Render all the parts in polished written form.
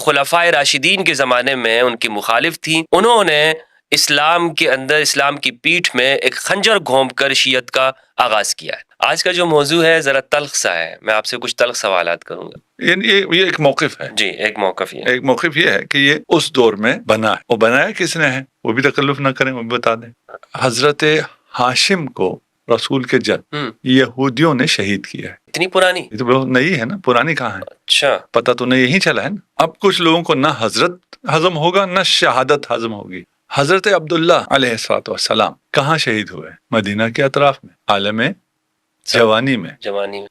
خلفائے راشدین کے زمانے میں ان کی مخالف تھیں، انہوں نے اسلام کے اندر، اسلام کی پیٹھ میں ایک خنجر گھونپ کر شیعت کا آغاز کیا ہے۔ آج کا جو موضوع ہے ذرا تلخ سا ہے، میں آپ سے کچھ تلخ سوالات کروں گا۔ یہ ایک موقف ہے جی، ایک موقف یہ ایک موقف یہ ہے کہ یہ اس دور میں بنا ہے، وہ بنایا کس نے ہے وہ بھی تکلف نہ کریں، وہ بھی بتا دیں۔ حضرت ہاشم کو رسول کے جد یہودیوں نے شہید کیا ہے۔ اتنی پرانی؟ یہ تو بہت نئی ہے نا، پرانی کہاں ہے؟ اچھا، پتہ تو نہیں، یہی چلا ہے نا۔ اب کچھ لوگوں کو نہ حضرت ہضم ہوگا نہ شہادت ہضم ہوگی۔ حضرت عبداللہ علیہ السلام کہاں شہید ہوئے؟ مدینہ کے اطراف میں، عالم جوانی میں۔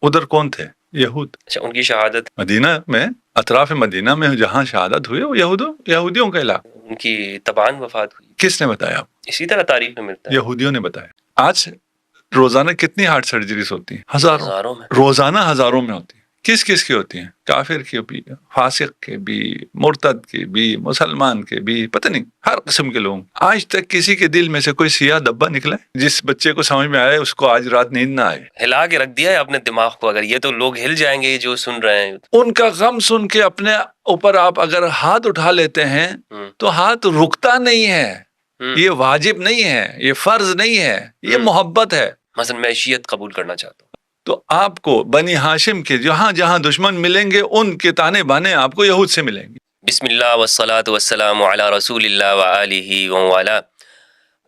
ادھر کون تھے؟ یہود۔ اچھا، ان کی شہادت مدینہ میں، اطراف مدینہ میں جہاں شہادت ہوئی وہ یہودیوں کا علاقہ۔ ان کی تبان وفات ہوئی۔ کس نے بتایا؟ اسی طرح تاریخ میں ملتا ہے، یہودیوں نے بتایا۔ آج روزانہ کتنی ہارٹ سرجریز ہوتی ہیں؟ ہزاروں میں، روزانہ ہزاروں میں ہوتی ہیں۔ کس کس کی ہوتی ہیں؟ کافر کی بھی، فاسق کے بھی، مرتد کے بھی، مسلمان کے بھی، پتہ نہیں ہر قسم کے لوگ۔ آج تک کسی کے دل میں سے کوئی سیاہ دبا نکلا ہے؟ جس بچے کو سمجھ میں آئے اس کو آج رات نیند نہ آئے؟ ہلا کے رکھ دیا ہے اپنے دماغ کو۔ اگر یہ تو لوگ ہل جائیں گے جو سن رہے ہیں۔ ان کا غم سن کے اپنے اوپر آپ اگر ہاتھ اٹھا لیتے ہیں تو ہاتھ رکتا نہیں ہے۔ یہ واجب نہیں ہے، یہ فرض نہیں ہے، یہ محبت ہے۔ مثلا میں شیعت قبول کرنا چاہتا ہوں تو آپ کو بنی ہاشم کے جہاں جہاں دشمن ملیں گے ان کے تانے بانے آپ کو یہود سے ملیں گے۔ بسم اللہ والصلاة والسلام علی رسول اللہ وآلہ وآلہ۔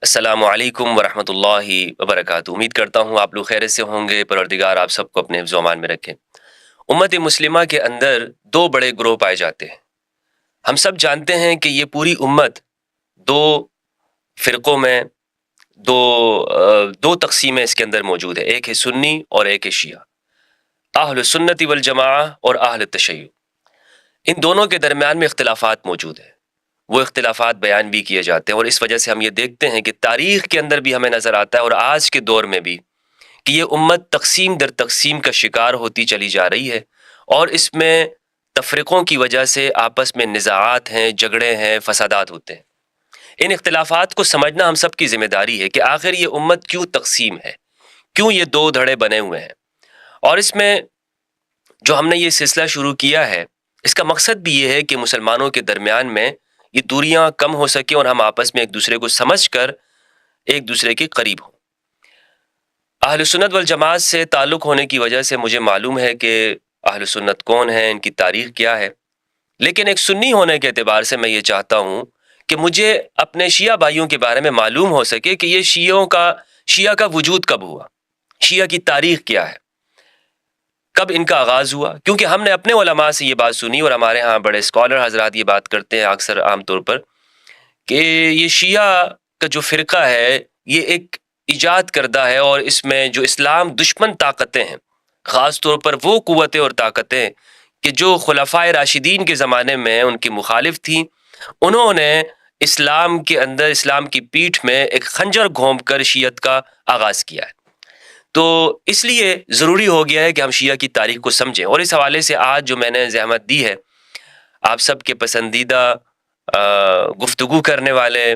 السلام علیکم ورحمۃ اللہ وبرکاتہ۔ امید کرتا ہوں آپ لوگ خیریت سے ہوں گے، پروردگار آپ سب کو اپنے حفظ و امان میں رکھیں۔ امت مسلمہ کے اندر دو بڑے گروہ پائے جاتے ہیں۔ ہم سب جانتے ہیں کہ یہ پوری امت دو فرقوں میں، دو تقسیمیں اس کے اندر موجود ہے، ایک ہے سنی اور ایک ہے شیعہ، اہل سنت والجماعہ اور اہل تشیع۔ ان دونوں کے درمیان میں اختلافات موجود ہیں، وہ اختلافات بیان بھی کیے جاتے ہیں، اور اس وجہ سے ہم یہ دیکھتے ہیں کہ تاریخ کے اندر بھی ہمیں نظر آتا ہے اور آج کے دور میں بھی کہ یہ امت تقسیم در تقسیم کا شکار ہوتی چلی جا رہی ہے، اور اس میں تفرقوں کی وجہ سے آپس میں نزاعات ہیں، جھگڑے ہیں، فسادات ہوتے ہیں۔ ان اختلافات کو سمجھنا ہم سب کی ذمہ داری ہے کہ آخر یہ امت کیوں تقسیم ہے، کیوں یہ دو دھڑے بنے ہوئے ہیں۔ اور اس میں جو ہم نے یہ سلسلہ شروع کیا ہے، اس کا مقصد بھی یہ ہے کہ مسلمانوں کے درمیان میں یہ دوریاں کم ہو سکیں اور ہم آپس میں ایک دوسرے کو سمجھ کر ایک دوسرے کے قریب ہوں۔ اہل سنت والجماعت سے تعلق ہونے کی وجہ سے مجھے معلوم ہے کہ اہل سنت کون ہیں، ان کی تاریخ کیا ہے، لیکن ایک سنی ہونے کے اعتبار سے میں یہ چاہتا ہوں کہ مجھے اپنے شیعہ بھائیوں کے بارے میں معلوم ہو سکے کہ یہ شیعہ کا وجود کب ہوا، شیعہ کی تاریخ کیا ہے، کب ان کا آغاز ہوا۔ کیونکہ ہم نے اپنے علماء سے یہ بات سنی، اور ہمارے ہاں بڑے اسکالر حضرات یہ بات کرتے ہیں اکثر عام طور پر، کہ یہ شیعہ کا جو فرقہ ہے یہ ایک ایجاد کردہ ہے، اور اس میں جو اسلام دشمن طاقتیں ہیں، خاص طور پر وہ قوتیں اور طاقتیں کہ جو خلفائے راشدین کے زمانے میں ان کی مخالف تھیں، انہوں نے اسلام کے اندر، اسلام کی پیٹھ میں ایک خنجر گھونپ کر شیعت کا آغاز کیا ہے۔ تو اس لیے ضروری ہو گیا ہے کہ ہم شیعہ کی تاریخ کو سمجھیں، اور اس حوالے سے آج جو میں نے زحمت دی ہے، آپ سب کے پسندیدہ گفتگو کرنے والے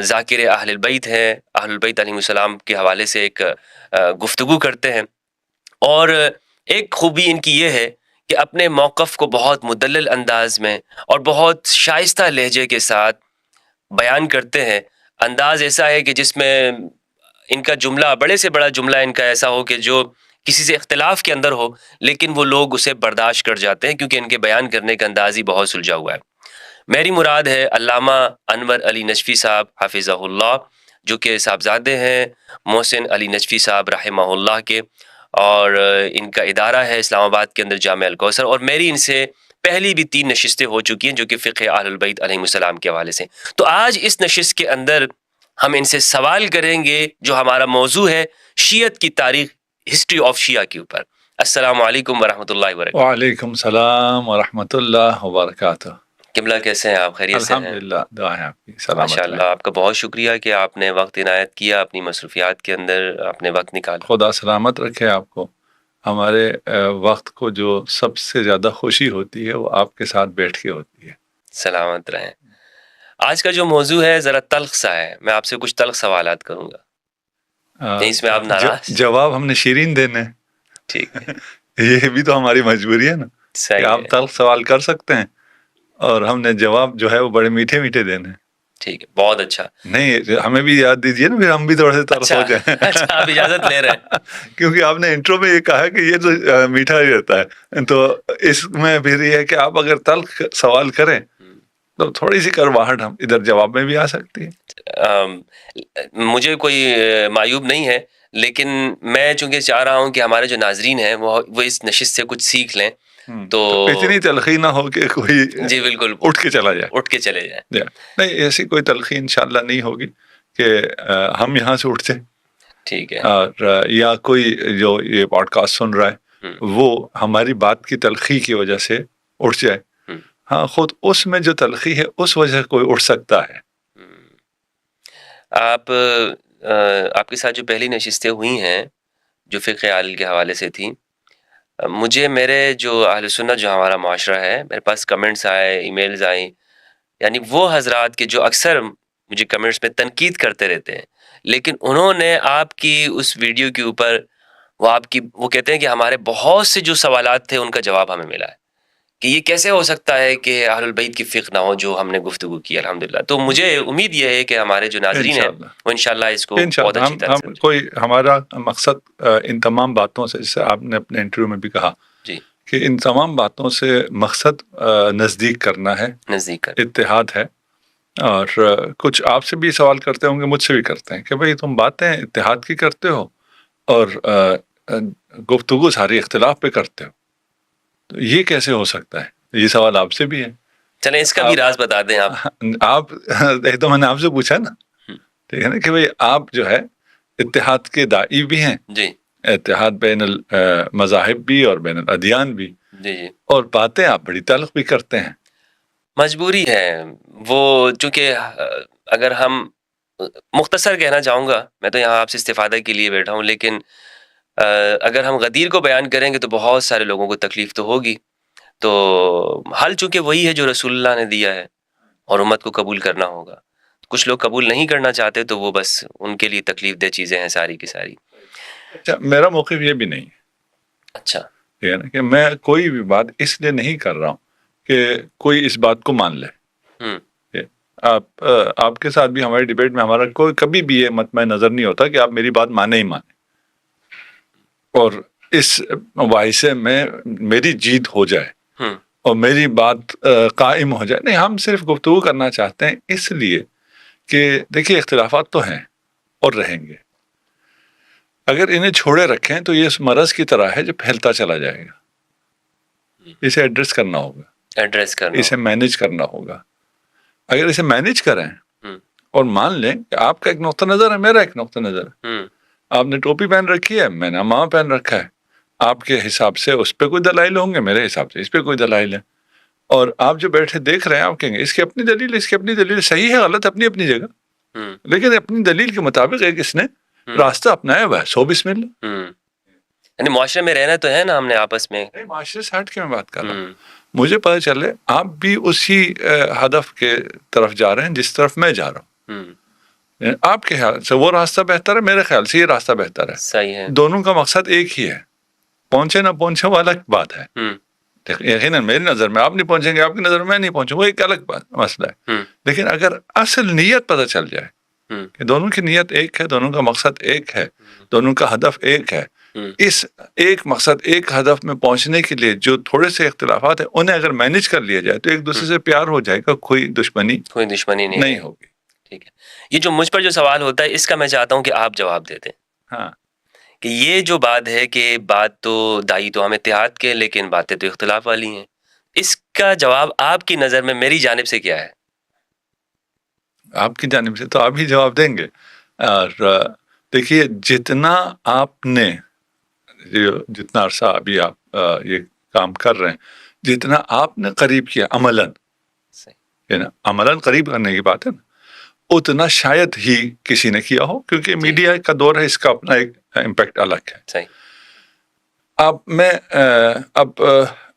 ذاکر اہل البیت ہیں، اہل البیت علیہ السلام کے حوالے سے ایک گفتگو کرتے ہیں، اور ایک خوبی ان کی یہ ہے کہ اپنے موقف کو بہت مدلل انداز میں اور بہت شائستہ لہجے کے ساتھ بیان کرتے ہیں۔ انداز ایسا ہے کہ جس میں ان کا جملہ، بڑے سے بڑا جملہ ان کا ایسا ہو کہ جو کسی سے اختلاف کے اندر ہو لیکن وہ لوگ اسے برداشت کر جاتے ہیں، کیونکہ ان کے بیان کرنے کا انداز ہی بہت سلجھا ہوا ہے۔ میری مراد ہے علامہ انور علی نجفی صاحب حفظہ اللہ، جو کہ صاحبزادے ہیں محسن علی نجفی صاحب رحمہ اللہ کے، اور ان کا ادارہ ہے اسلام آباد کے اندر جامع الکوثر، اور میری ان سے پہلی بھی 3 نشستیں ہو چکی ہیں جو کہ فقہ اہل البیت علیہ السلام کے حوالے سے۔ تو آج اس نشست کے اندر ہم ان سے سوال کریں گے جو ہمارا موضوع ہے شیعت کی تاریخ، ہسٹری آف شیعہ کے اوپر۔ السلام علیکم ورحمۃ اللہ وبرکاتہ۔ وعلیکم السلام ورحمۃ اللہ وبرکاتہ۔ قبلہ کیسے ہیں آپ؟ خیریت سے ہیں؟ الحمدللہ، دعا ہے آپ کی، سلامت ماشاء اللہ، آپ کا بہت شکریہ کہ آپ نے وقت عنایت کیا، اپنی مصروفیات کے اندر آپ نے وقت نکالا۔ خدا سلامت رکھے آپ کو۔ ہمارے وقت کو جو سب سے زیادہ خوشی ہوتی ہے وہ آپ کے ساتھ بیٹھ کے ہوتی ہے۔ سلامت رہیں۔ آج کا جو موضوع ہے ذرا تلخ سا ہے، میں آپ سے کچھ تلخ سوالات کروں گا، اس میں آپ ناراض؟ جواب ہم نے شیرین دینے، ٹھیک ہے، یہ بھی تو ہماری مجبوری ہے نا کہ صحیح آپ ہے۔ تلخ سوال کر سکتے ہیں اور ہم نے جواب جو ہے وہ بڑے میٹھے میٹھے دینے ہیں. ٹھیک ہے، بہت اچھا. نہیں ہمیں بھی یاد دیجیے نا، پھر ہم بھی تھوڑے سے طرف ہو جائیں. اچھا آپ اجازت لے رہے ہیں. کیونکہ آپ نے انٹرو میں یہ کہا کہ یہ تو میٹھا ہی رہتا ہے، تو اس میں پھر یہ ہے کہ آپ اگر تلخ سوال کریں تو تھوڑی سی کرواہٹ ہم ادھر جواب میں بھی آ سکتی ہے. مجھے کوئی معیوب نہیں ہے، لیکن میں چونکہ چاہ رہا ہوں کہ ہمارے جو ناظرین ہیں وہ اس نشست سے کچھ سیکھ لیں. تو اتنی تلخی نہ ہو کہ کوئی جی بالکل اٹھ کے چلا جائے. اٹھ کے چلے جائیں. نہیں ایسی کوئی تلخی انشاءاللہ نہیں ہوگی کہ ہم یہاں سے اٹھتے. ٹھیک ہے. اور یا کوئی جو یہ پوڈ کاسٹ سن رہا ہے وہ ہماری بات کی تلخی کی وجہ سے اٹھ جائے. ہاں خود اس میں جو تلخی ہے اس وجہ سے کوئی اٹھ سکتا ہے. آپ کے ساتھ جو پہلی نشستیں ہوئی ہیں جو فقہ عال کے حوالے سے تھیں، مجھے میرے جو اہل سنت جو ہمارا معاشرہ ہے، میرے پاس کمنٹس آئے، ای میلز آئیں، یعنی وہ حضرات کے جو اکثر مجھے کمنٹس میں تنقید کرتے رہتے ہیں، لیکن انہوں نے آپ کی اس ویڈیو کے اوپر وہ کہتے ہیں کہ ہمارے بہت سے جو سوالات تھے ان کا جواب ہمیں ملا ہے کہ یہ کیسے ہو سکتا ہے کہ اہل البیت کی فقہ نہ ہو جو ہم نے گفتگو کی الحمدللہ. تو مجھے امید یہ ہے کہ ہمارے جو ناظرین ہیں وہ انشاءاللہ اس کو بہت اچھی طرح سے کوئی ہمارا مقصد ان تمام باتوں سے، جیسے آپ نے اپنے انٹرویو میں بھی کہا جی کہ ان تمام باتوں سے مقصد نزدیک کرنا ہے، نزدیک کرنا، اتحاد ہے. اور کچھ آپ سے بھی سوال کرتے ہوں گے، مجھ سے بھی کرتے ہیں کہ بھئی تم باتیں اتحاد کی کرتے ہو اور گفتگو ساری اختلاف پہ کرتے ہو، تو یہ کیسے ہو سکتا ہے؟ یہ سوال آپ سے بھی ہے. چلیں اس کا بھی راز بتا دیں آپ. ایک تو میں نے آپ سے پوچھا نا، ٹھیک ہے نا، کہ بھئی آپ جو ہے اتحاد کے داعی بھی ہیں، جی اتحاد بین المذاہب بھی اور بین الادیان بھی، جی جی، اور باتیں آپ بڑی تلخ بھی کرتے ہیں. مجبوری ہے وہ، چونکہ اگر ہم مختصر کہنا چاہوں گا، میں تو یہاں آپ سے استفادہ کے لیے بیٹھا ہوں، لیکن اگر ہم غدیر کو بیان کریں گے تو بہت سارے لوگوں کو تکلیف تو ہوگی. تو حل چونکہ وہی ہے جو رسول اللہ نے دیا ہے اور امت کو قبول کرنا ہوگا. کچھ لوگ قبول نہیں کرنا چاہتے تو وہ بس ان کے لیے تکلیف دہ چیزیں ہیں ساری کی ساری. اچھا میرا موقف یہ بھی نہیں ہے. اچھا ٹھیک ہے نا، کہ میں کوئی بھی بات اس لیے نہیں کر رہا ہوں کہ کوئی اس بات کو مان لے. آپ کے ساتھ بھی ہماری ڈیبیٹ میں ہمارا کوئی کبھی بھی یہ مطمئن نظر نہیں ہوتا کہ آپ میری بات مانے ہی مانے اور اس واحثے میں میری جیت ہو جائے اور میری بات قائم ہو جائے. نہیں، ہم صرف گفتگو کرنا چاہتے ہیں اس لیے کہ دیکھیے اختلافات تو ہیں اور رہیں گے. اگر انہیں چھوڑے رکھیں تو یہ اس مرض کی طرح ہے جو پھیلتا چلا جائے گا. اسے ایڈریس کرنا ہوگا، اسے مینیج کرنا ہوگا. اگر اسے مینیج کریں اور مان لیں کہ آپ کا ایک نقطہ نظر ہے، میرا ایک نقطہ نظر ہے، آپ نے ٹوپی پہن رکھی ہے، میں نے امامہ پہن رکھا ہے، آپ کے حساب سے اس پہ کوئی دلائل ہوں گے، میرے حساب سے اس پہ کوئی دلائل ہے، اور آپ جو بیٹھے دیکھ رہے ہیں آپ کہیں گے اس کی اپنی دلیل، اس کی اپنی دلیل، صحیح ہے غلط اپنی اپنی جگہ، لیکن اپنی دلیل کے مطابق ایک اس نے راستہ اپنایا ہوا ہے. سو بسم اللہ. یعنی معاشرے میں رہنا تو ہے نا ہم نے آپس میں. معاشرے سے ہٹ کے میں بات کر رہا ہوں. مجھے پتہ چلے آپ بھی اسی ہدف کے طرف جا رہے ہیں جس طرف میں جا رہا ہوں. آپ کے خیال سے وہ راستہ بہتر ہے، میرے خیال سے یہ راستہ بہتر ہے. صحیح ہے. دونوں کا مقصد ایک ہی ہے، پہنچے نہ پہنچے وہ الگ بات ہے. یقیناً میری نظر میں آپ نہیں پہنچیں گے، آپ کی نظر میں نہیں پہنچوں، وہ ایک الگ مسئلہ ہے. لیکن اگر اصل نیت پتہ چل جائے کہ دونوں کی نیت ایک ہے، دونوں کا مقصد ایک ہے، دونوں کا ہدف ایک ہے، اس ایک مقصد ایک ہدف میں پہنچنے کے لیے جو تھوڑے سے اختلافات ہیں انہیں اگر مینیج کر لیا جائے تو ایک دوسرے سے پیار ہو جائے گا، کوئی دشمنی نہیں ہوگی. ٹھیک ہے. یہ جو مجھ پر جو سوال ہوتا ہے اس کا میں چاہتا ہوں کہ آپ جواب دے دیں. ہاں، کہ یہ جو بات ہے کہ بات تو دائی تو ہم اتحاد کے، لیکن باتیں تو اختلاف والی ہیں، اس کا جواب آپ کی نظر میں میری جانب سے کیا ہے؟ آپ کی جانب سے تو آپ ہی جواب دیں گے. اور دیکھیے جتنا آپ نے جتنا عرصہ ابھی آپ یہ کام کر رہے ہیں، جتنا آپ نے قریب کیا عملاً، عملاً قریب کرنے کی بات ہے نا، اتنا شاید ہی کسی نے کیا ہو، کیونکہ میڈیا کا دور ہے، اس کا اپنا ایک امپیکٹ الگ ہے. اب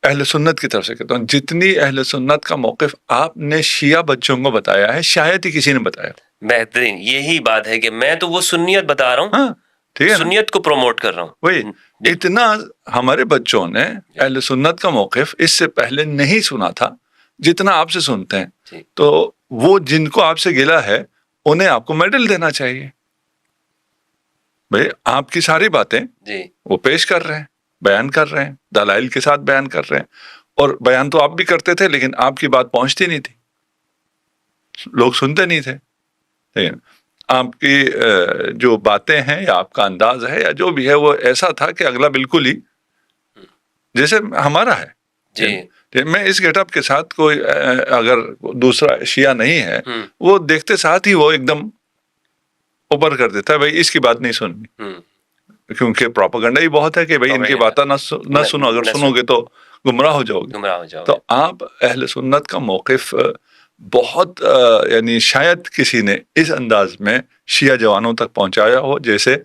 اہل سنت کی طرف سے کہتا ہوں، جتنی اہل سنت کا موقف آپ نے شیعہ بچوں کو بتایا ہے شاید ہی کسی نے بتایا. بہترین یہی بات ہے کہ میں تو وہ سنیت بتا رہا ہوں. ہاں ٹھیک ہے، سنیت کو پروموٹ کر رہا ہوں. وہی اتنا ہمارے بچوں نے اہل سنت کا موقف اس سے پہلے نہیں سنا تھا جتنا آپ سے سنتے ہیں جی تو وہ جن کو آپ سے گلا ہے انہیں آپ کو میڈل دینا چاہیے. بھائی آپ کی ساری باتیں جی وہ پیش کر رہے ہیں, بیان کر رہے ہیں, دلائل کے ساتھ بیان کر رہے ہیں, اور بیان تو آپ بھی کرتے تھے لیکن آپ کی بات پہنچتی نہیں تھی, لوگ سنتے نہیں تھے. لیکن آپ کی جو باتیں ہیں یا آپ کا انداز ہے یا جو بھی ہے وہ ایسا تھا کہ اگلا بالکل ہی جیسے ہمارا ہے. جی میں اس گیٹ اپ کے ساتھ کوئی اگر دوسرا شیعہ نہیں ہے وہ دیکھتے ساتھ ہی وہ ایک دم اوپر کر دیتا ہے, بھائی اس کی بات نہیں سننی, کیونکہ پروپیگنڈا ہی بہت ہے کہ بھائی ان کی باتیں نہ سنو, اگر سنو گے تو گمراہ ہو جاؤ گے. گمراہ ہو جاؤ. تو آپ اہل سنت کا موقف بہت یعنی شاید کسی نے اس انداز میں شیعہ جوانوں تک پہنچایا ہو جیسے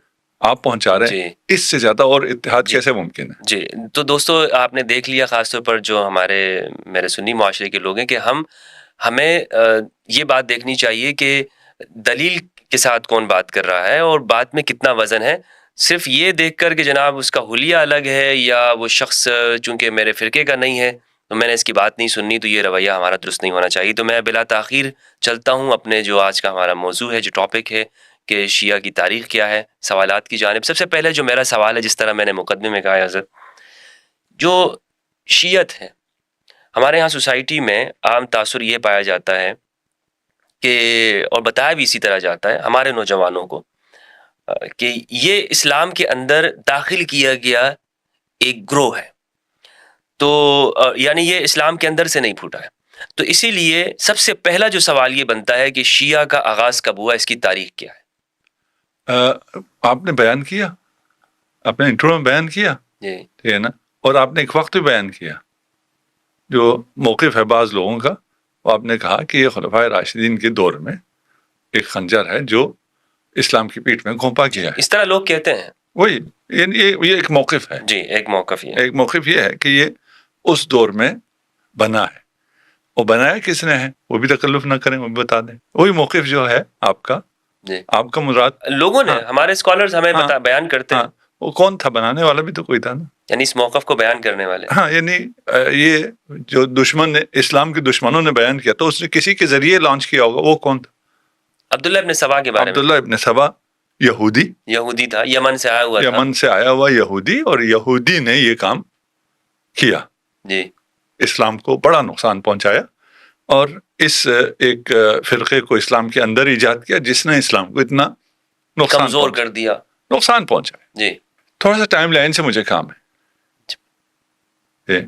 آپ پہنچا رہے ہیں. اس سے زیادہ اور اتحاد کیسے ممکن ہے؟ جی تو دوستو آپ نے دیکھ لیا, خاص طور پر جو میرے سنی معاشرے کے لوگ ہیں, کہ ہمیں یہ بات دیکھنی چاہیے کہ دلیل کے ساتھ کون بات کر رہا ہے اور بات میں کتنا وزن ہے. صرف یہ دیکھ کر کہ جناب اس کا حلیہ الگ ہے یا وہ شخص چونکہ میرے فرقے کا نہیں ہے تو میں نے اس کی بات نہیں سننی, تو یہ رویہ ہمارا درست نہیں ہونا چاہیے. تو میں بلا تاخیر چلتا ہوں اپنے جو آج کا ہمارا موضوع ہے, جو ٹاپک ہے کہ شیعہ کی تاریخ کیا ہے, سوالات کی جانب. سب سے پہلے جو میرا سوال ہے, جس طرح میں نے مقدمے میں کہا حضرت, جو شیعت ہے ہمارے یہاں سوسائٹی میں عام تاثر یہ پایا جاتا ہے کہ, اور بتایا بھی اسی طرح جاتا ہے ہمارے نوجوانوں کو, کہ یہ اسلام کے اندر داخل کیا گیا ایک گروہ ہے, تو یعنی یہ اسلام کے اندر سے نہیں پھوٹا ہے. تو اسی لیے سب سے پہلا جو سوال یہ بنتا ہے کہ شیعہ کا آغاز کب ہوا, اس کی تاریخ کیا ہے؟ آپ نے بیان کیا, آپ نے انٹرو میں بیان کیا, جی ٹھیک ہے نا, اور آپ نے ایک وقت بھی بیان کیا جو موقف ہے بعض لوگوں کا. وہ آپ نے کہا کہ یہ خلفائے راشدین کے دور میں ایک خنجر ہے جو اسلام کی پیٹھ میں گھونپا گیا ہے. اس طرح لوگ کہتے ہیں. وہی یہ ایک موقف ہے. جی ایک موقف یہ ایک موقف یہ ہے کہ یہ اس دور میں بنا ہے, وہ بنایا کس نے ہے وہ بھی تکلف نہ کریں, وہ بھی بتا دیں. وہی موقف جو ہے آپ کا, جی آپ کا مراد لوگوں نے, ہمارے اسکالرز ہمیں بیان کرتے ہیں. وہ کون تھا, بنانے والا بھی تو کوئی تھا نا, یعنی اس موقف کو بیان کرنے والے. ہاں یعنی یہ جو دشمن نے, اسلام کے دشمنوں نے بیان کیا تو اس نے کسی کے ذریعے لانچ کیا ہوگا. وہ کون تھا؟ عبداللہ ابن سبا کے بارے میں. عبداللہ ابن سبا یہودی تھا, یمن سے آیا ہوا تھا. یمن سے آیا ہوا یہودی, اور یہودی نے یہ کام کیا, جی اسلام کو بڑا نقصان پہنچایا, اور اس ایک فرقے کو اسلام کے اندر ایجاد کیا جس نے اسلام کو اتنا نقصان کمزور کر دیا, نقصان پہنچایا. جی تھوڑا سا ٹائم لائن سے مجھے کام ہے.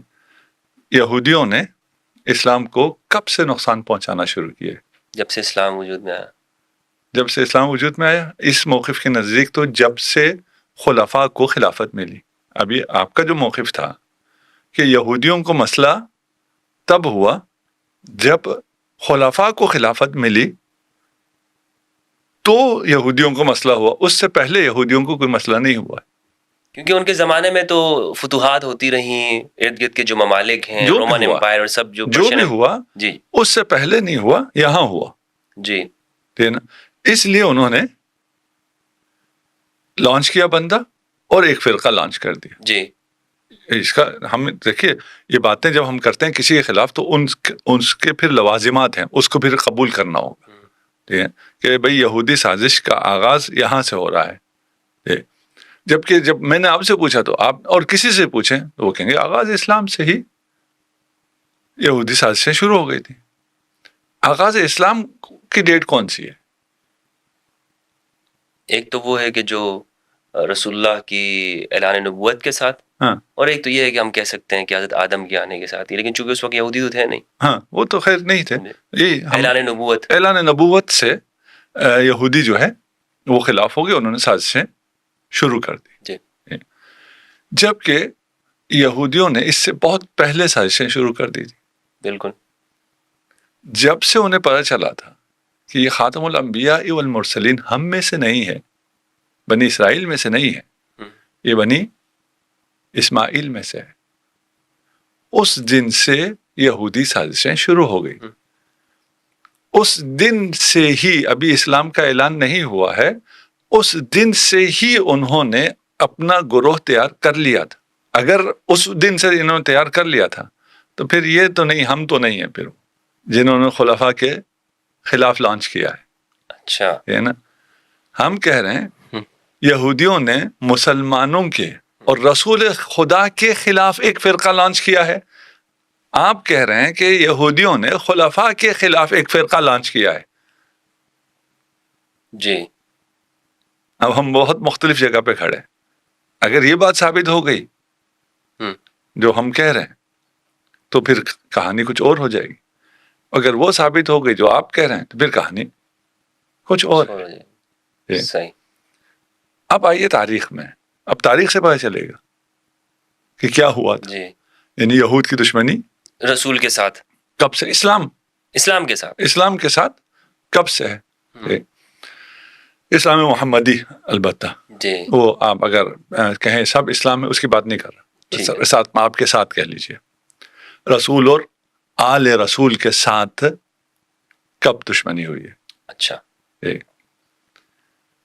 یہودیوں نے اسلام کو کب سے نقصان پہنچانا شروع کیا؟ جب سے اسلام وجود میں آیا. جب سے اسلام وجود میں آیا, اس موقف کے نزدیک تو جب سے خلفاء کو خلافت ملی. ابھی آپ کا جو موقف تھا کہ یہودیوں کو مسئلہ تب ہوا جب خلفاء کو خلافت ملی تو یہودیوں کو مسئلہ ہوا, اس سے پہلے یہودیوں کو کوئی مسئلہ نہیں ہوا, کیونکہ ان کے زمانے میں تو فتوحات ہوتی رہیں, ارد گرد کے جو ممالک ہیں, رومن امپائر اور سب جو بھی ہوا, جی اس سے پہلے نہیں ہوا, یہاں ہوا. جی ٹھیک ہے نا, اس لیے انہوں نے لانچ کیا بندہ اور ایک فرقہ لانچ کر دیا. جی اس کا ہم دیکھیے, یہ باتیں جب ہم کرتے ہیں کسی کے خلاف تو ان کے پھر لوازمات ہیں, اس کو پھر قبول کرنا ہوگا. ٹھیک ہے کہ بھئی یہودی سازش کا آغاز یہاں سے ہو رہا ہے. جبکہ جب میں نے آپ سے پوچھا تو آپ اور کسی سے پوچھیں تو وہ کہیں گے آغاز اسلام سے ہی یہودی سازشیں شروع ہو گئی تھی. آغاز اسلام کی ڈیٹ کون سی ہے؟ ایک تو وہ ہے کہ جو رسول اللہ کی اعلان نبوت کے ساتھ, اور ایک تو یہ ہے کہ ہم کہہ سکتے ہیں کہ حضرت آدم کے آنے کے ساتھ ہی, لیکن چونکہ اس وقت یہودی تو تھے نہیں. ہاں وہ تو خیر نہیں تھے. اعلان نبوت سے یہودی جو ہے وہ خلاف ہو گئے, انہوں نے سازشیں شروع کر دی. جبکہ یہودیوں نے اس سے بہت پہلے سازشیں شروع کر دی تھی. بالکل. جب سے انہیں پتہ چلا تھا کہ یہ خاتم الانبیاء والمرسلین ہم میں سے نہیں ہے, بنی اسرائیل میں سے نہیں ہے, یہ بنی اسماعیل میں سے ہے, اس دن سے یہودی سازشیں شروع ہو گئی. اس دن سے ہی, ابھی اسلام کا اعلان نہیں ہوا ہے, اس دن سے ہی انہوں نے اپنا گروہ تیار کر لیا تھا. اگر اس دن سے انہوں نے تیار کر لیا تھا تو پھر یہ تو نہیں، ہم تو نہیں ہیں پھر جنہوں نے خلفاء کے خلاف لانچ کیا ہے. اچھا ہے نا. ہم کہہ رہے ہیں یہودیوں نے مسلمانوں کے اور رسول خدا کے خلاف ایک فرقہ لانچ کیا ہے. آپ کہہ رہے ہیں کہ یہودیوں نے خلفاء کے خلاف ایک فرقہ لانچ کیا ہے. جی. اب ہم بہت مختلف جگہ پہ کھڑے ہیں. اگر یہ بات ثابت ہو گئی جو ہم کہہ رہے ہیں تو پھر کہانی کچھ اور ہو جائے گی. اگر وہ ثابت ہو گئی جو آپ کہہ رہے ہیں تو پھر کہانی کچھ اور ہے. صحیح. اب آئیے تاریخ میں. اب تاریخ سے پتہ چلے گا کہ کیا ہوا تھا. جی. یعنی یہود کی دشمنی رسول کے ساتھ کب سے؟ اسلام کے ساتھ کب سے ہے؟ اسلام محمدی البتہ جی. وہ آپ اگر کہیں سب اسلام میں اس کی بات نہیں کر رہا. ساتھ آپ کے ساتھ کہہ لیجئے رسول اور آل رسول کے ساتھ کب دشمنی ہوئی ہے. اچھا.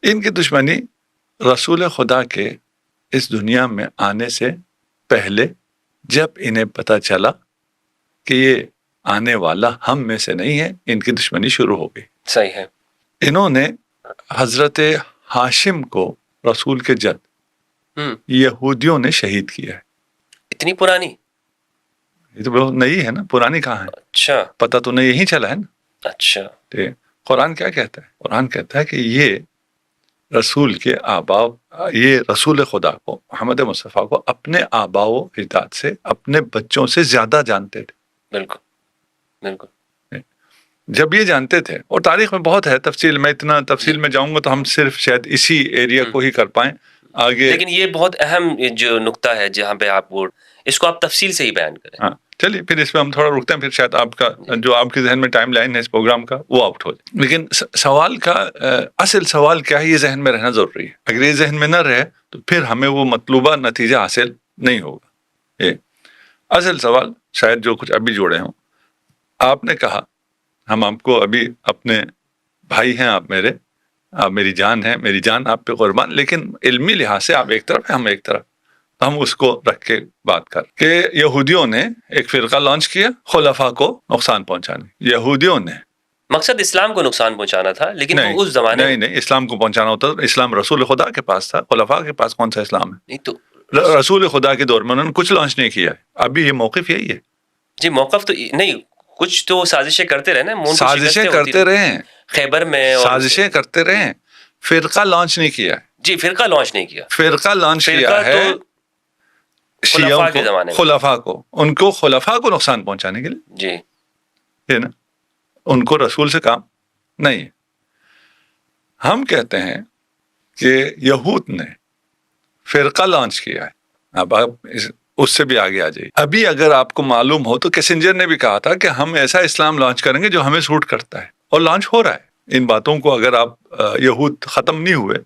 ان کی دشمنی رسول خدا کے اس دنیا میں آنے سے پہلے جب انہیں پتہ چلا کہ یہ آنے والا ہم میں سے نہیں ہے، ان کی دشمنی شروع ہو گئی. صحیح ہے. انہوں نے حضرت ہاشم کو رسول کے جد یہودیوں نے شہید کیا ہے. اتنی پرانی؟ یہ تو بہت نئی ہے نا، پرانی کہاں ہے. اچھا. پتہ تو نہیں یہی چلا ہے نا. اچھا. قرآن کیا کہتا ہے؟ قرآن کہتا ہے کہ یہ رسول کے آبا، یہ رسول خدا کو محمد مصطفیٰ کو اپنے آبا و اجداد سے، اپنے بچوں سے زیادہ جانتے تھے. بالکل بالکل. جب یہ جانتے تھے، اور تاریخ میں بہت ہے تفصیل، میں اتنا تفصیل میں جاؤں گا تو ہم صرف شاید اسی ایریا کو ہی کر پائیں آگے. لیکن یہ بہت اہم جو نقطہ ہے جہاں پہ آپ اس کو آپ تفصیل سے ہی بیان کریں. ہاں چلیے پھر اس پہ ہم تھوڑا رکتے ہیں، پھر شاید آپ کا جو آپ کے ذہن میں ٹائم لائن ہے اس پروگرام کا وہ آؤٹ ہو جائے. لیکن سوال کا اصل سوال کیا ہے، یہ ذہن میں رہنا ضروری ہے. اگر یہ ذہن میں نہ رہے تو پھر ہمیں وہ مطلوبہ نتیجہ حاصل نہیں ہوگا. یہ اصل سوال شاید جو کچھ ابھی جوڑے ہوں. آپ نے کہا ہم آپ کو ابھی اپنے بھائی ہیں، آپ میرے، آپ میری جان ہیں، میری جان آپ پہ قربان، لیکن علمی لحاظ سے آپ ایک طرف ہیں، ہم ایک طرف. ہم اس کو رکھ کے بات کر کہ یہودیوں نے ایک فرقہ لانچ کیا خلفاء کو نقصان پہنچانے. یہودیوں نے مقصد اسلام کو نقصان پہنچانا تھا، لیکن وہ اس زمانے نہیں اسلام کو پہنچانا ہوتا. اسلام رسول خدا کے پاس تھا، خلفاء کے پاس کون سا اسلام ہے؟ نہیں تو رسول خدا کے دور میں انہوں نے کچھ لانچ نہیں کیا ہے. ابھی یہ موقف یہی ہے. جی موقف تو نہیں، کچھ تو سازشیں کرتے رہے نا، سازشیں کرتے رہے، خیبر میں سازشیں کرتے رہے. فرقہ لانچ نہیں کیا ہے. جی فرقہ لانچ نہیں کیا. فرقہ لانچ کیا ہے شیعوں کو، خلفاء کو، ان کو خلفاء کو نقصان پہنچانے کے لیے. جی ہے نا، ان کو رسول سے کام نہیں ہے. ہم کہتے ہیں کہ یہود نے فرقہ لانچ کیا ہے. اب آپ اس سے بھی آگے آ جائیے. ابھی اگر آپ کو معلوم ہو تو کیسنجر نے بھی کہا تھا کہ ہم ایسا اسلام لانچ کریں گے جو ہمیں سوٹ کرتا ہے، اور لانچ ہو رہا ہے. ان باتوں کو اگر آپ یہود ختم نہیں ہوئے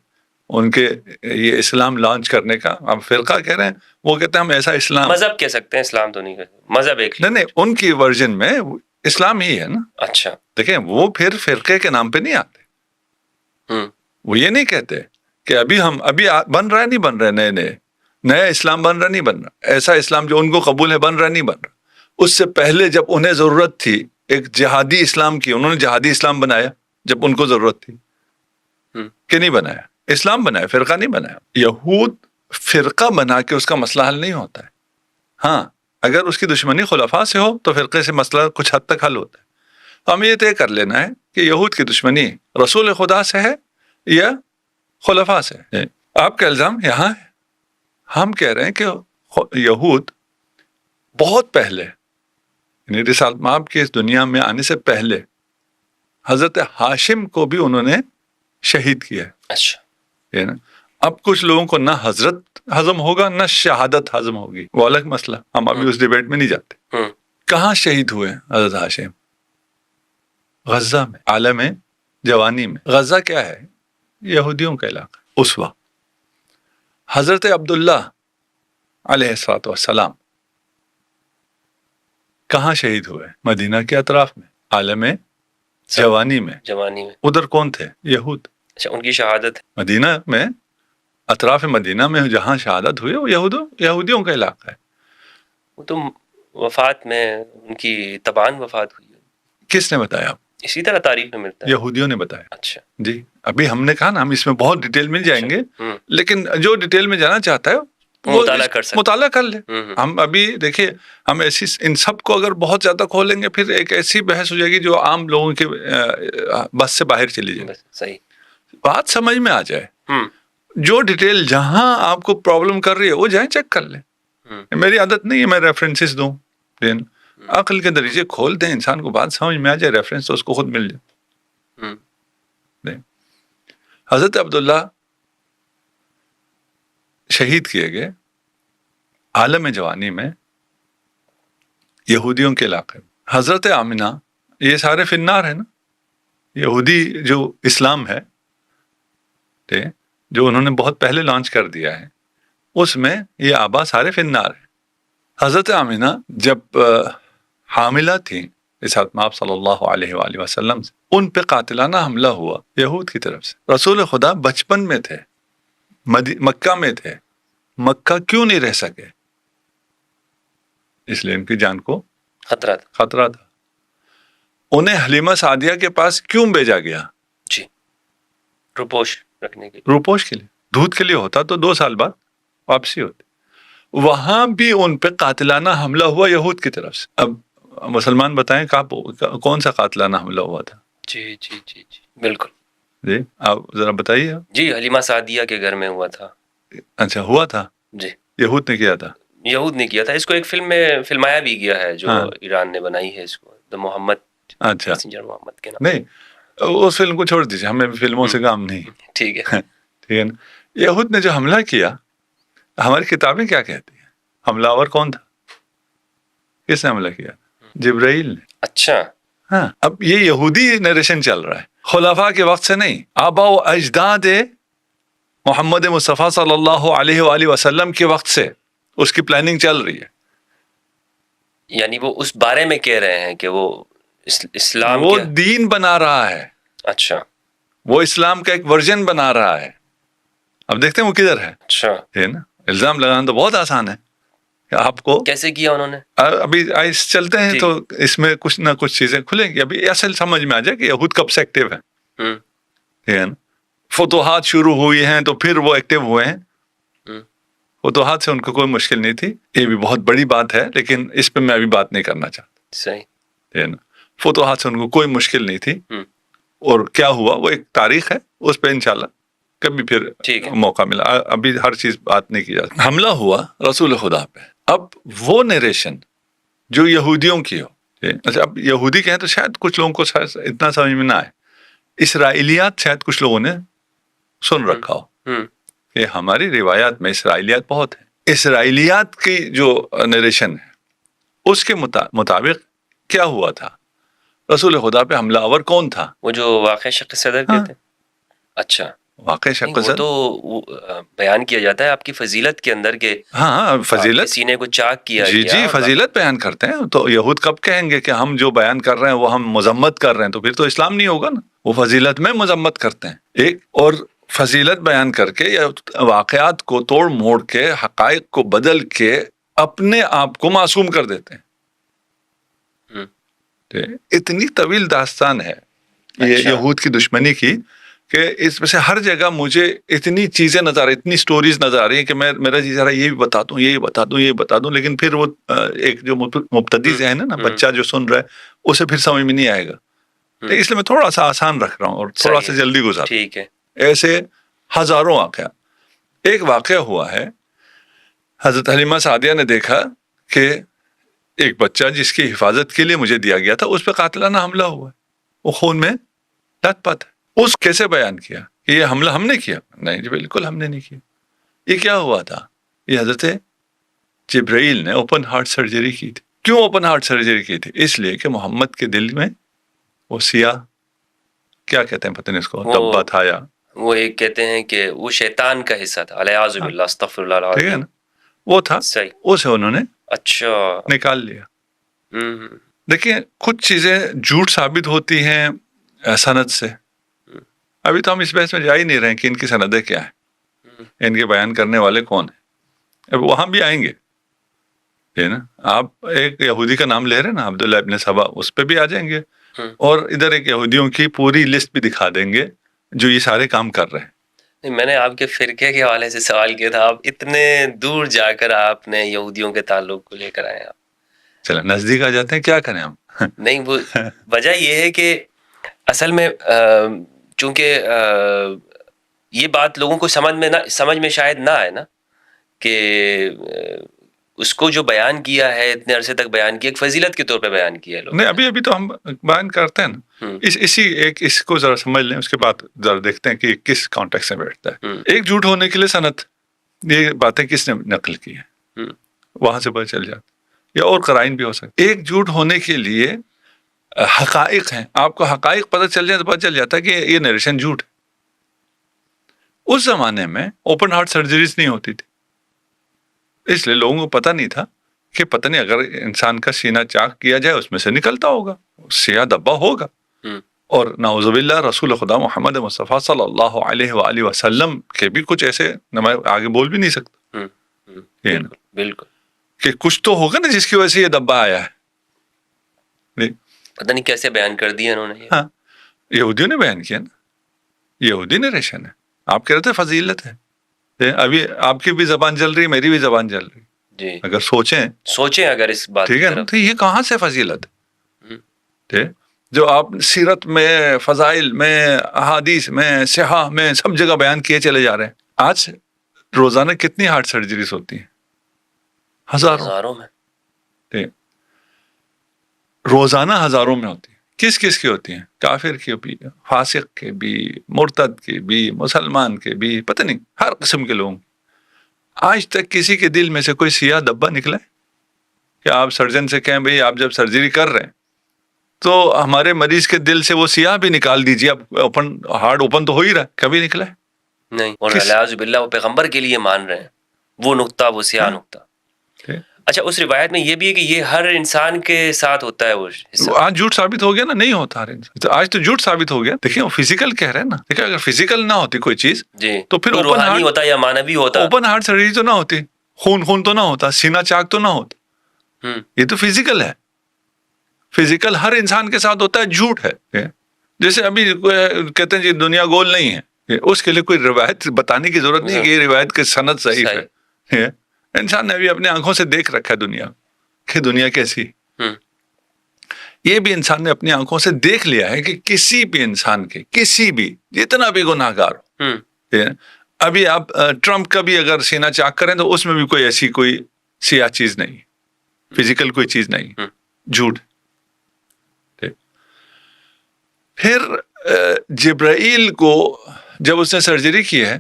ان کے یہ اسلام لانچ کرنے کا، آپ فرقہ کہہ رہے ہیں، وہ کہتے ہیں ہم ایسا اسلام، مذہب کہہ سکتے ہیں، اسلام تو نہیں کہتے، مذہب ایک نہیں ان کی ورژن میں اسلام ہی ہے نا. اچھا دیکھیں وہ پھر فرقے کے نام پہ نہیں آتے. وہ یہ نہیں کہتے کہ ابھی بن رہا ہے، نہیں بن رہا، نیا اسلام بن رہا نہیں بن رہا، ایسا اسلام جو ان کو قبول ہے بن رہا نہیں بن رہا. اس سے پہلے جب انہیں ضرورت تھی ایک جہادی اسلام کی، انہوں نے جہادی اسلام بنایا جب ان کو ضرورت تھی کہ نہیں بنایا، اسلام بنایا، فرقہ نہیں بنایا. یہود فرقہ بنا کے اس کا مسئلہ حل نہیں ہوتا ہے. ہاں اگر اس کی دشمنی خلفاء سے ہو تو فرقے سے مسئلہ کچھ حد تک حل ہوتا ہے. ہمیں یہ طے کر لینا ہے کہ یہود کی دشمنی رسول خدا سے ہے یا خلفاء سے ہے. آپ کا الزام یہاں ہے. ہم کہہ رہے ہیں کہ یہود بہت پہلے، یعنی رسالت مآب کے اس دنیا میں آنے سے پہلے حضرت ہاشم کو بھی انہوں نے شہید کیا ہے. اچھا. اب کچھ لوگوں کو نہ حضرت ہضم ہوگا نہ شہادت ہضم ہوگی، وہ الگ مسئلہ، ہم ابھی اس ڈیبیٹ میں نہیں جاتے. کہاں شہید ہوئے حضرت ہاشم؟ غزہ میں، عالم جوانی میں. غزہ کیا ہے؟ یہودیوں کا علاقہ. اس وقت حضرت عبداللہ علیہ الصلوۃ والسلام کہاں شہید ہوئے؟ مدینہ کے اطراف میں، عالم جوانی میں. ادھر کون تھے؟ یہود. اچھا ان کی شہادت مدینہ میں، اطراف مدینہ میں جہاں شہادت ہوئی وہ یہودیوں کا علاقہ ہے. وہ تو وفات میں ان کی تبان وفات ہوئی. کس نے بتایا آپ؟ اسی طرح تاریخ میں ملتا ہے. یہودیوں نے بتایا. اچھا. جی ابھی ہم نے کہا نا ہم اس میں بہت ڈیٹیل میں جائیں گے, لیکن جو ڈیٹیل میں جانا چاہتا ہے وہ مطالعہ کر لے. ہم ابھی دیکھیے ہم ایسی ان سب کو اگر بہت زیادہ کھولیں گے پھر ایک ایسی بحث ہو جائے گی جو عام لوگوں کے بس سے باہر چلی جائے. صحیح بات سمجھ میں آ جائے. جو ڈیٹیل جہاں آپ کو پرابلم کر رہی ہے وہ جائیں چیک کر لیں. میری عادت نہیں ہے میں ریفرنسز دوں, عقل کے دریچے کھول دیں, انسان کو بات سمجھ میں آ جائے, ریفرنس تو اس کو خود مل جائے. حضرت عبداللہ شہید کیے گئے عالم جوانی میں یہودیوں کے علاقے میں. حضرت آمنہ یہ سارے فی النار ہیں نا, یہودی جو اسلام ہے جو انہوں نے بہت پہلے لانچ کر دیا ہے اس میں یہ آبا سارے فی النار ہیں. حضرت آمنہ جب حاملہ تھیں اسحاق آپ صلی اللہ علیہ وآلہ وسلم سے, ان پہ قاتلانہ حملہ ہوا یہود کی طرف سے. رسول خدا بچپن میں تھے, مکہ میں تھے, مکہ کیوں نہیں رہ سکے؟ اس لیے ان کی جان کو خطرہ تھا. انہیں حلیمہ سعدیہ کے پاس کیوں بھیجا گیا؟ جی روپوش رکھنے کے لیے. روپوش کے لیے, دودھ کے لیے ہوتا تو 2 سال بعد واپسی ہوتی. وہاں بھی ان پہ قاتلانہ حملہ ہوا یہود کی طرف سے. اب مسلمان بتائیں کون سا قاتلانہ حملہ ہوا تھا؟ جی جی جی جی بالکل. جی آپ ذرا بتائیے. جی حلیمہ سعدیہ کے گھر میں ہوا تھا. اچھا ہوا تھا. جی یہود نے کیا تھا. یہود نے کیا تھا. اس کو ایک فلم میں فلمایا بھی گیا ہے جو ایران نے بنائی ہے, اس کو دا محمد. اچھا محمد کے نام. نہیں اس فلم کو چھوڑ دیجیے, ہمیں فلموں سے کام نہیں. ٹھیک ہے ٹھیک ہے نا. یہود نے جو حملہ کیا, ہماری کتابیں کیا کہتی ہیں حملہ آور کون تھا؟ کس نے حملہ کیا؟ جبرائیل نے. اچھا ہاں. اب یہ یہودی نیریشن چل رہا ہے, خلفاء کے وقت سے نہیں, آبا و اجداد محمد مصطفیٰ صلی اللہ علیہ وآلہ وسلم کے وقت سے اس کی پلاننگ چل رہی ہے. یعنی وہ اس بارے میں کہہ رہے ہیں کہ وہ اسلام وہ دین بنا رہا ہے. اچھا وہ اسلام کا ایک ورژن بنا رہا ہے. اب دیکھتے ہیں وہ کدھر ہے. اچھا ہے نا. الزام لگانا تو بہت آسان ہے. آپ کو کیسے کیا انہوں نے؟ ابھی آئس چلتے ہیں تو اس میں کچھ نہ کچھ چیزیں کھلیں گی. ابھی اصل سمجھ میں آ جائے کہ یہود کب سے ایکٹیو ہے. فتوحات شروع ہوئی ہیں تو پھر وہ ایکٹیو ہوئے ہیں. فتوحات سے ان کو کوئی مشکل نہیں تھی. یہ بھی بہت بڑی بات ہے لیکن اس پہ میں ابھی بات نہیں کرنا چاہتا. صحیح ہے نا. فتوحات سے ان کو کوئی مشکل نہیں تھی. اور کیا ہوا وہ ایک تاریخ ہے, اس پہ انشاءاللہ کبھی پھر موقع ملا. ابھی ہر چیز بات نہیں کی جاتی. حملہ ہوا رسول خدا پہ. اب وہ نیریشن جو یہودیوں کی ہو, اچھا اب یہودی کہیں تو شاید کچھ لوگوں کو اتنا سمجھ میں نہ آئے. اسرائیلیات شاید کچھ لوگوں نے سن رکھا ہو کہ ہماری روایات میں اسرائیلیات بہت ہیں. اسرائیلیات کی جو نیریشن ہے اس کے مطابق کیا ہوا تھا, رسول خدا پہ حملہ آور کون تھا؟ وہ جو واقع شق صدر کہتے ہیں. اچھا واقع شق صدر تو بیان کیا جاتا ہے آپ کی فضیلت کے اندر کہ ہاں فضیلت سینے کو چاک کیا. جی فضیلت بیان کرتے ہیں. تو یہود کب کہیں گے کہ ہم جو بیان کر رہے ہیں وہ ہم مذمت کر رہے ہیں, تو پھر تو اسلام نہیں ہوگا نا. وہ فضیلت میں مذمت کرتے ہیں ایک, اور فضیلت بیان کر کے یا واقعات کو توڑ موڑ کے حقائق کو بدل کے اپنے آپ کو معصوم کر دیتے ہیں. اتنی طویل داستان ہے یہ یہود کی دشمنی کی کہ اس میں سے ہر جگہ مجھے اتنی چیزیں نظر آ رہی, اتنی سٹوریز نظر آ رہی ہیں کہ میرا جی ذرا یہ بھی بتا دوں, یہ بتا دوں, یہ بتا دوں, لیکن پھر وہ ایک جو مبتدی ذہن ہے نا, بچہ جو سن رہا ہے اسے پھر سمجھ میں نہیں آئے گا. اس لیے میں تھوڑا سا آسان رکھ رہا ہوں اور تھوڑا سا جلدی گزار. ٹھیک ہے. ایسے ہزاروں واقعہ. ایک واقعہ ہوا ہے, حضرت حلیمہ سعدیہ نے دیکھا کہ ایک بچہ جس کی حفاظت کے لیے مجھے دیا گیا تھا اس پہ قاتلانہ حملہ ہوا ہے, وہ خون میں لت پت ہے. اس کیسے بیان کیا کہ یہ حملہ ہم نے کیا؟ نہیں جی بالکل ہم نے نہیں کیا. یہ کیا ہوا تھا؟ یہ حضرت جبرائیل نے اوپن ہارٹ سرجری کی تھی. کیوں اوپن ہارٹ سرجری کی تھی؟ اس لیے کہ محمد کے دل میں وہ سیاہ کیا کہتے ہیں پتہ نہیں اس کو, دبا تھا یا وہ ایک کہتے ہیں کہ وہ شیطان کا حصہ تھا. الیاذ باللہ استغفر اللہ العظیم. ٹھیک ہے نا, وہ تھا. اسے انہوں نے اچھا نکال لیا. دیکھیں کچھ چیزیں جھوٹ ثابت ہوتی ہیں سند سے. ابھی تو ہم اس بحث میں جا ہی نہیں رہے کہ ان کی سندیں کیا ہیں, ان کے بیان کرنے والے کون ہیں. اب وہاں بھی آئیں گے ہے نا. آپ ایک یہودی کا نام لے رہے ہیں نا, عبداللہ ابن سبا, اس پہ بھی آ جائیں گے, اور ادھر ایک یہودیوں کی پوری لسٹ بھی دکھا دیں گے جو یہ سارے کام کر رہے ہیں. نہیں, میں نے آپ کے فرقے کے حوالے سے سوال کیا تھا, آپ اتنے دور جا کر آپ نے یہودیوں کے تعلق کو لے کر آئے آپ. چلو نزدیک آ جاتے ہیں, کیا کریں ہم. نہیں, وہ وجہ یہ ہے کہ اصل میں چونکہ یہ بات لوگوں کو سمجھ میں شاید نہ آئے نا, کہ اس کو جو بیان کیا ہے اتنے عرصے تک بیان کیا, ایک فضیلت کے طور پہ بیان کیا ہے لوگ. نہیں, ابھی تو ہم بیان کرتے ہیں نا, اسی ایک اس کو ذرا سمجھ لیں, اس کے بعد ذرا دیکھتے ہیں کہ کس کانٹیکس میں بیٹھتا ہے. ایک جھوٹ ہونے کے لیے سند, یہ باتیں کس نے نقل کی ہیں, وہاں سے پتہ چل جاتا, یا اور قرائن بھی ہو سکتے. ایک جھوٹ ہونے کے لیے حقائق ہیں, آپ کو حقائق پتہ چل جائے تو پتہ چل جاتا ہے کہ یہ نریشن جھوٹ ہے. اس زمانے میں اوپن ہارٹ سرجریز نہیں ہوتی تھی, اس لیے لوگوں کو پتہ نہیں تھا کہ پتہ نہیں اگر انسان کا سینہ چاک کیا جائے اس میں سے نکلتا ہوگا, سیاہ دبا ہوگا. اور نعوذ باللہ رسول خدا محمد مصطفیٰ صلی اللہ علیہ وآلہ وسلم کے بھی کچھ ایسے میں آگے بول بھی نہیں سکتا, بالکل, کہ کچھ تو ہوگا نا جس کی وجہ سے یہ دبا آیا ہے. پتہ نہیں کیسے بیان کر دیا انہوں نے. ہاں, یہودیوں نے بیان کیا نا, یہودی نریشن ہے. آپ کہہ رہے تھے فضیلت ہے, ابھی آپ کی بھی زبان چل رہی, میری بھی زبان چل رہی جی. اگر سوچیں اگر اس بات, ٹھیک ہے نا, تو یہ کہاں سے فضیلت ہے جو آپ سیرت میں, فضائل میں, احادیث میں, صحاح میں سب جگہ بیان کیے چلے جا رہے ہیں. آج روزانہ کتنی ہارٹ سرجریز ہوتی ہیں, ہزاروں میں, روزانہ ہزاروں میں ہوتی ہیں. کس کی ہوتی ہیں, کافر کی بھی, فاسق کے بھی, مرتد کے بھی, مسلمان کے بھی, پتہ نہیں ہر قسم کے لوگ. آج تک کسی کے دل میں سے کوئی سیاہ دبا نکلا ہے کہ آپ سرجن سے کہیں بھئی آپ جب سرجری کر رہے ہیں تو ہمارے مریض کے دل سے وہ سیاہ بھی نکال دیجیے, اب ہارٹ اوپن تو ہو ہی رہا ہے, کبھی نکلا ہے نہیں. اور الیاذ باللہ وہ پیغمبر کے لیے مان رہے ہیں وہ نقطہ, وہ سیاہ نقطہ. اچھا, اس روایت میں یہ بھی ہے کہ یہ ہر انسان کے ساتھ ہوتا ہے. وہ آج جھوٹ ثابت ہو گیا نا, نہیں ہوتا ہر انسان, آج تو جھوٹ ثابت ہو گیا. دیکھیں وہ فزیکل کہہ رہے ہیں نا, دیکھیں اگر فزیکل نہ ہوتی کوئی چیز جی تو پھر روحانی ہوتا یا مانوی ہوتا, اوپن ہارٹ سرجری تو نہ ہوتی, خون تو نہ ہوتا, سینہ چاک تو نہ ہوتا. یہ تو فزیکل ہے, فزیکل ہر انسان کے ساتھ ہوتا ہے. جھوٹ ہے, جیسے ابھی کہتے ہیں جی دنیا گول نہیں ہے, اس کے لیے کوئی روایت بتانے کی ضرورت نہیں ہے کہ یہ روایت کی سند صحیح ہے. انسان نے ابھی اپنے آنکھوں سے دیکھ رکھا ہے دنیا کہ دنیا کیسی. یہ بھی انسان نے اپنی آنکھوں سے دیکھ لیا ہے کہ کسی بھی انسان کے, کسی بھی جتنا بھی گناہ گار ہو, ابھی آپ ٹرمپ کا بھی اگر سینہ چاک کریں تو اس میں بھی کوئی ایسی کوئی سیاہ چیز نہیں, فزیکل کوئی چیز نہیں, جھوٹ. پھر جبرائیل کو جب اس نے سرجری کی ہے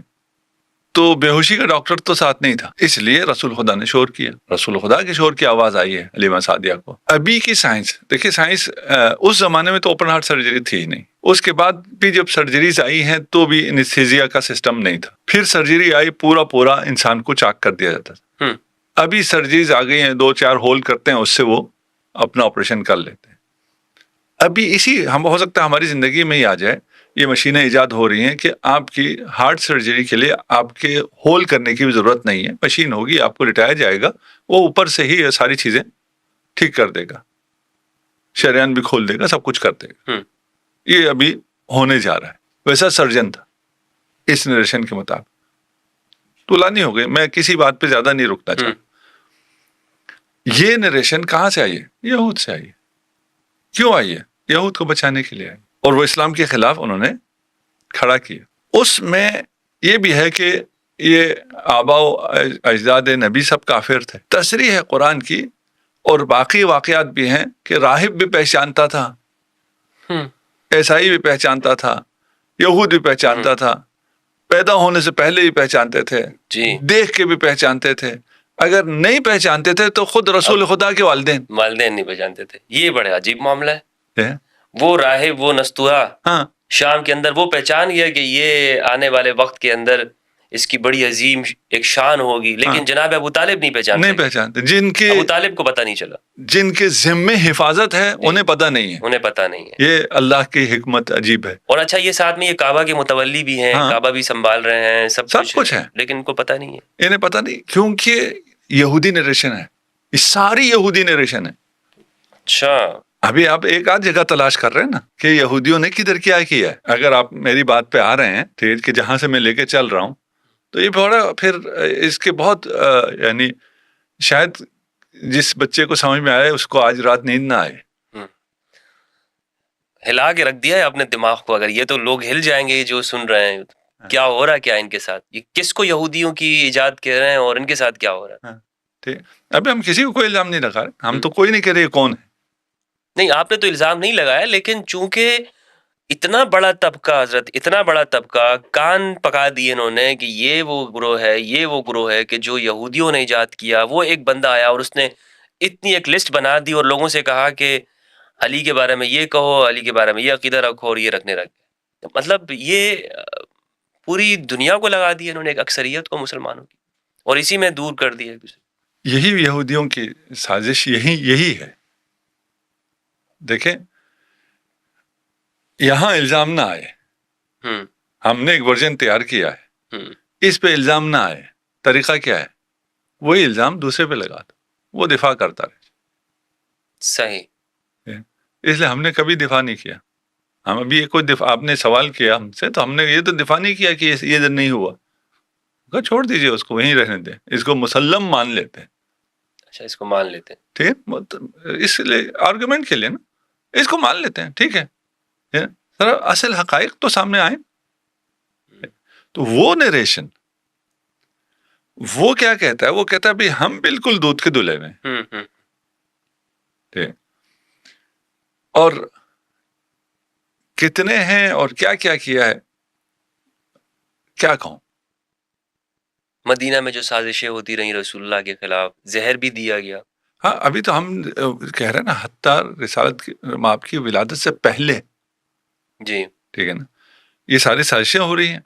تو بے ہوشی کا ڈاکٹر تو ساتھ نہیں تھا, اس لیے رسول خدا نے شور کیا, رسول خدا کے شور کی آواز آئی ہے حلیمہ سعدیہ کو. ابھی کی سائنس دیکھیے, سائنس اس زمانے میں تو اوپن ہارٹ سرجری تھی ہی نہیں, اس کے بعد بھی جب سرجریز آئی ہیں تو بھی انستھیزیا کا سسٹم نہیں تھا. پھر سرجری آئی, پورا انسان کو چاک کر دیا جاتا تھا. ابھی سرجریز آ گئی ہیں, 2-4 ہول کرتے ہیں, اس سے وہ اپنا آپریشن کر لیتے ہیں. ابھی اسی ہم ہو سکتا ہے ہماری زندگی میں ہی آ جائے, یہ مشینیں ایجاد ہو رہی ہیں کہ آپ کی ہارٹ سرجری کے لیے آپ کے ہول کرنے کی بھی ضرورت نہیں ہے, مشین ہوگی, آپ کو لٹایا جائے گا, وہ اوپر سے ہی یہ ساری چیزیں ٹھیک کر دے گا, شریان بھی کھول دے گا, سب کچھ کر دے گا. یہ ابھی ہونے جا رہا ہے. ویسا سرجن تھا اس نریشن کے مطابق. طولانی ہو گئی, میں کسی بات پہ زیادہ نہیں رکنا چاہتا. یہ نریشن کہاں سے آئی ہے؟ یہود سے آئی ہے. کیوں آئی ہے؟ یہود کو بچانے کے لیے آئی, اور وہ اسلام کے خلاف انہوں نے کھڑا کیا. اس میں یہ بھی ہے کہ یہ آبا و اجداد نبی سب کافر تھے. تصریح ہے قرآن کی, اور باقی واقعات بھی ہیں کہ راہب بھی پہچانتا تھا, عیسائی بھی پہچانتا تھا, یہود بھی پہچانتا تھا, پیدا ہونے سے پہلے بھی پہچانتے تھے, دیکھ کے بھی پہچانتے تھے. اگر نہیں پہچانتے تھے تو خود رسول خدا کے والدین نہیں پہچانتے تھے. یہ بڑے عجیب معاملہ ہے. وہ راہب, وہ نستوہا شام کے اندر, وہ پہچان گیا کہ یہ آنے والے وقت کے اندر اس کی بڑی عظیم ایک شان ہوگی, لیکن جناب ابو طالب نہیں پہچانتے. جن کے ابو طالب کو پتہ نہیں چلا, جن کے ذمے حفاظت ہے انہیں پتہ نہیں ہے. یہ اللہ کی حکمت عجیب ہے. اور اچھا, یہ ساتھ میں یہ کعبہ کے متولی بھی ہیں, کعبہ بھی سنبھال رہے ہیں, سب کچھ ہے, لیکن ان کو پتہ نہیں ہے. انہیں پتہ نہیں, کیونکہ یہودی نریشن ہے. یہ ساری یہودی نریشن ہے. اچھا. ابھی آپ ایک آدھ جگہ تلاش کر رہے ہیں نا کہ یہودیوں نے کدھر کیا ہے. اگر آپ میری بات پہ آ رہے ہیں ٹھیک کہ جہاں سے میں لے کے چل رہا ہوں تو یہ بڑا پھر اس کے بہت یعنی شاید جس بچے کو سمجھ میں آئے اس کو آج رات نیند نہ آئے. ہلا کے رکھ دیا ہے اپنے دماغ کو. اگر یہ تو لوگ ہل جائیں گے جو سن رہے ہیں کیا ہو رہا ہے کیا ان کے ساتھ, یہ کس کو یہودیوں کی ایجاد کہہ رہے ہیں اور ان کے ساتھ کیا ہو رہا ہے. ٹھیک. ابھی ہم کسی کو کوئی الزام نہیں لگا رہے, ہم تو کوئی نہیں کہہ رہے کون ہے. نہیں آپ نے تو الزام نہیں لگایا, لیکن چونکہ اتنا بڑا طبقہ حضرت, اتنا بڑا طبقہ کان پکا دیے انہوں نے کہ یہ وہ گروہ ہے, یہ وہ گروہ ہے کہ جو یہودیوں نے ایجاد کیا. وہ ایک بندہ آیا اور اس نے اتنی ایک لسٹ بنا دی اور لوگوں سے کہا کہ علی کے بارے میں یہ کہو, علی کے بارے میں یہ عقیدہ رکھو اور یہ رکھنے رکھ. مطلب یہ پوری دنیا کو لگا دی انہوں نے, ایک اکثریت کو مسلمانوں کی, اور اسی میں دور کر دیا. یہی یہودیوں کی سازش یہی ہے. دیکھیں یہاں الزام نہ آئے, ہم نے ایک ورژن تیار کیا ہے, اس پہ الزام نہ آئے. طریقہ کیا ہے, وہی الزام دوسرے پہ لگا دو, وہ دفاع کرتا رہے. صحیح. اس لیے ہم نے کبھی دفاع نہیں کیا. ہم ابھی کوئی دفاع, آپ نے سوال کیا ہم سے تو ہم نے یہ تو دفاع نہیں کیا کہ یہ نہیں ہوا. چھوڑ دیجئے اس کو, وہیں رہنے دیں, اس کو مسلم مان لیتے ہیں. اچھا اس کو مان لیتے ہیں, ٹھیک, اس لیے آرگومنٹ کے لیے نا اس کو مان لیتے ہیں. ٹھیک ہے, ذرا اصل حقائق تو سامنے آئے. تو وہ نریشن وہ کیا کہتا ہے, وہ کہتا ہے بھائی ہم بالکل دودھ کے دلہے میں. ٹھیک. اور کتنے ہیں اور کیا کیا کیا ہے, کیا کہوں. مدینہ میں جو سازشیں ہوتی رہیں رسول اللہ کے خلاف, زہر بھی دیا گیا. ہاں ابھی تو ہم کہہ رہے ہیں نا حتیٰ رسالت آپ کی ولادت سے پہلے. جی ٹھیک ہے نا, یہ ساری سازشیں ہو رہی ہیں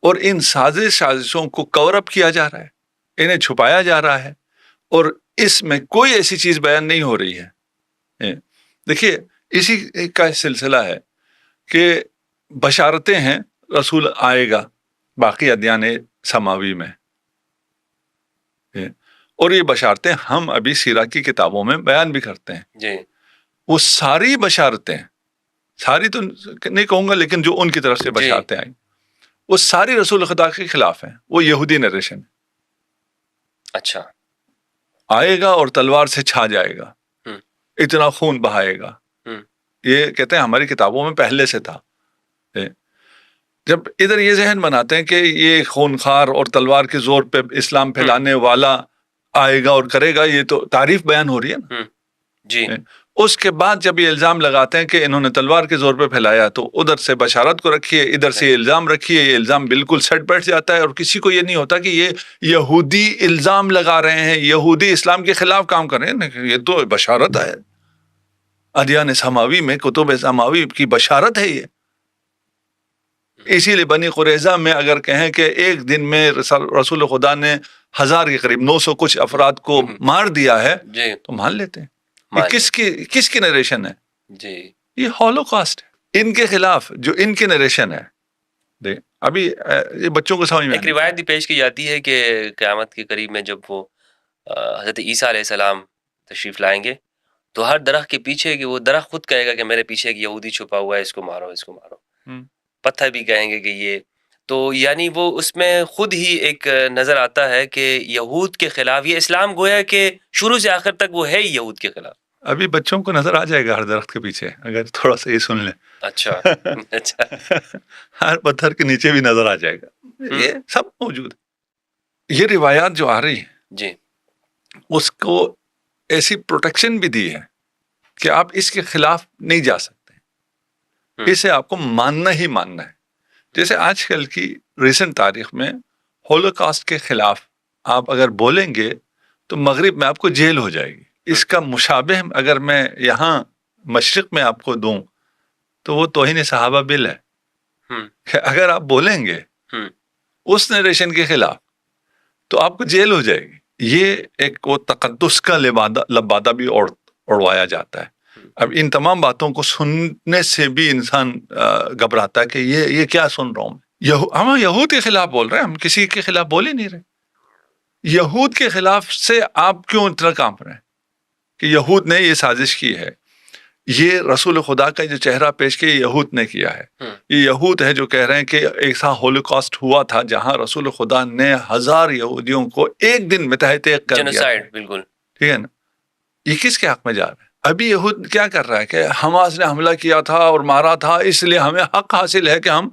اور ان سازشوں کو کور اپ کیا جا رہا ہے, انہیں چھپایا جا رہا ہے, اور اس میں کوئی ایسی چیز بیان نہیں ہو رہی ہے. دیکھیے اسی کا سلسلہ ہے کہ بشارتیں ہیں رسول آئے گا باقی ادیان سماوی میں, اور یہ بشارتیں ہم ابھی سیرہ کی کتابوں میں بیان بھی کرتے ہیں. جی وہ ساری بشارتیں, ساری تو نہیں کہوں گا لیکن جو ان کی طرف سے بشارتیں آئیں وہ ساری رسول خدا کے خلاف ہیں. وہ یہودی نریشن ہے. اچھا. آئے گا اور تلوار سے چھا جائے گا, اتنا خون بہائے گا. یہ کہتے ہیں ہماری کتابوں میں پہلے سے تھا. جب ادھر یہ ذہن بناتے ہیں کہ یہ خونخوار اور تلوار کے زور پہ اسلام پھیلانے والا آئے گا اور کرے گا, یہ تو تعریف بیان ہو رہی ہے نا. جی. اس کے بعد جب یہ الزام لگاتے ہیں کہ انہوں نے تلوار کے زور پہ پھیلایا, تو ادھر سے بشارت کو رکھیے, ادھر سے الزام رکھیے, یہ الزام بالکل سیٹ بیٹھ جاتا ہے. اور کسی کو یہ نہیں ہوتا کہ یہ یہودی الزام لگا رہے ہیں, یہودی اسلام کے خلاف کام کر رہے ہیں. یہ تو بشارت ہے, ادیان سماوی میں کتب سماوی کی بشارت ہے یہ. اسی لیے بنی قریظہ میں اگر کہیں کہ ایک دن میں رسول خدا نے 1000 کے قریب 900 کچھ افراد کو مار دیا ہے, تو مان لیتے ہیں. یہ کس کی نریشن ہے؟ جی یہ ہولوکاسٹ ہے, ان کے خلاف جو ان کی نریشن ہے. ابھی یہ بچوں کو سمجھ میں ایک روایت بھی پیش کی جاتی ہے کہ قیامت کے قریب میں جب وہ حضرت عیسیٰ علیہ السلام تشریف لائیں گے تو ہر درخت کے پیچھے کہ وہ درخت خود کہے گا کہ میرے پیچھے ایک یہودی چھپا ہوا ہے, اس کو مارو, اس کو مارو. پتھر بھی کہیں گے کہ یہ تو, یعنی وہ اس میں خود ہی ایک نظر آتا ہے کہ یہود کے خلاف یہ اسلام گویا کہ شروع سے آخر تک وہ ہے ہی یہود کے خلاف. ابھی بچوں کو نظر آ جائے گا ہر درخت کے پیچھے, اگر تھوڑا سا یہ سن لیں. اچھا اچھا. ہر پتھر کے نیچے بھی نظر آ جائے گا, یہ سب موجود ہے. یہ روایات جو آ رہی ہیں جی, اس کو ایسی پروٹیکشن بھی دی ہے کہ آپ اس کے خلاف نہیں جا سکتے, اسے آپ کو ماننا ہی ماننا ہے. جیسے آج کل کی ریسنٹ تاریخ میں ہولوکاسٹ کے خلاف آپ اگر بولیں گے تو مغرب میں آپ کو جیل ہو جائے گی. اس کا مشابہ اگر میں یہاں مشرق میں آپ کو دوں تو وہ توہین صحابہ بل ہے. کہ اگر آپ بولیں گے اس نریشن کے خلاف تو آپ کو جیل ہو جائے گی. یہ ایک وہ تقدس کا لبادہ بھی اڑوایا جاتا ہے. اب ان تمام باتوں کو سننے سے بھی انسان گھبراتا ہے کہ یہ کیا سن رہا ہوں. ہم یہود کے خلاف بول رہے ہیں, ہم کسی کے خلاف بول ہی نہیں رہے. یہود کے خلاف سے آپ کیوں اتنا کانپ رہے ہیں؟ کہ یہود نے یہ سازش کی ہے، یہ رسول خدا کا جو چہرہ پیش کیا یہود نے کیا ہے. یہ یہود ہے جو کہہ رہے ہیں کہ ایسا ہولوکاسٹ ہوا تھا جہاں رسول خدا نے 1000 یہودیوں کو ایک دن میں تہہ تیغ کر دیا. جینوسائیڈ، بالکل ٹھیک ہے نا. یہ کس کے حق میں جا رہا ہے؟ ابھی یہود کیا کر رہا ہے کہ حماس نے حملہ کیا تھا اور مارا تھا، اس لیے ہمیں حق حاصل ہے کہ ہم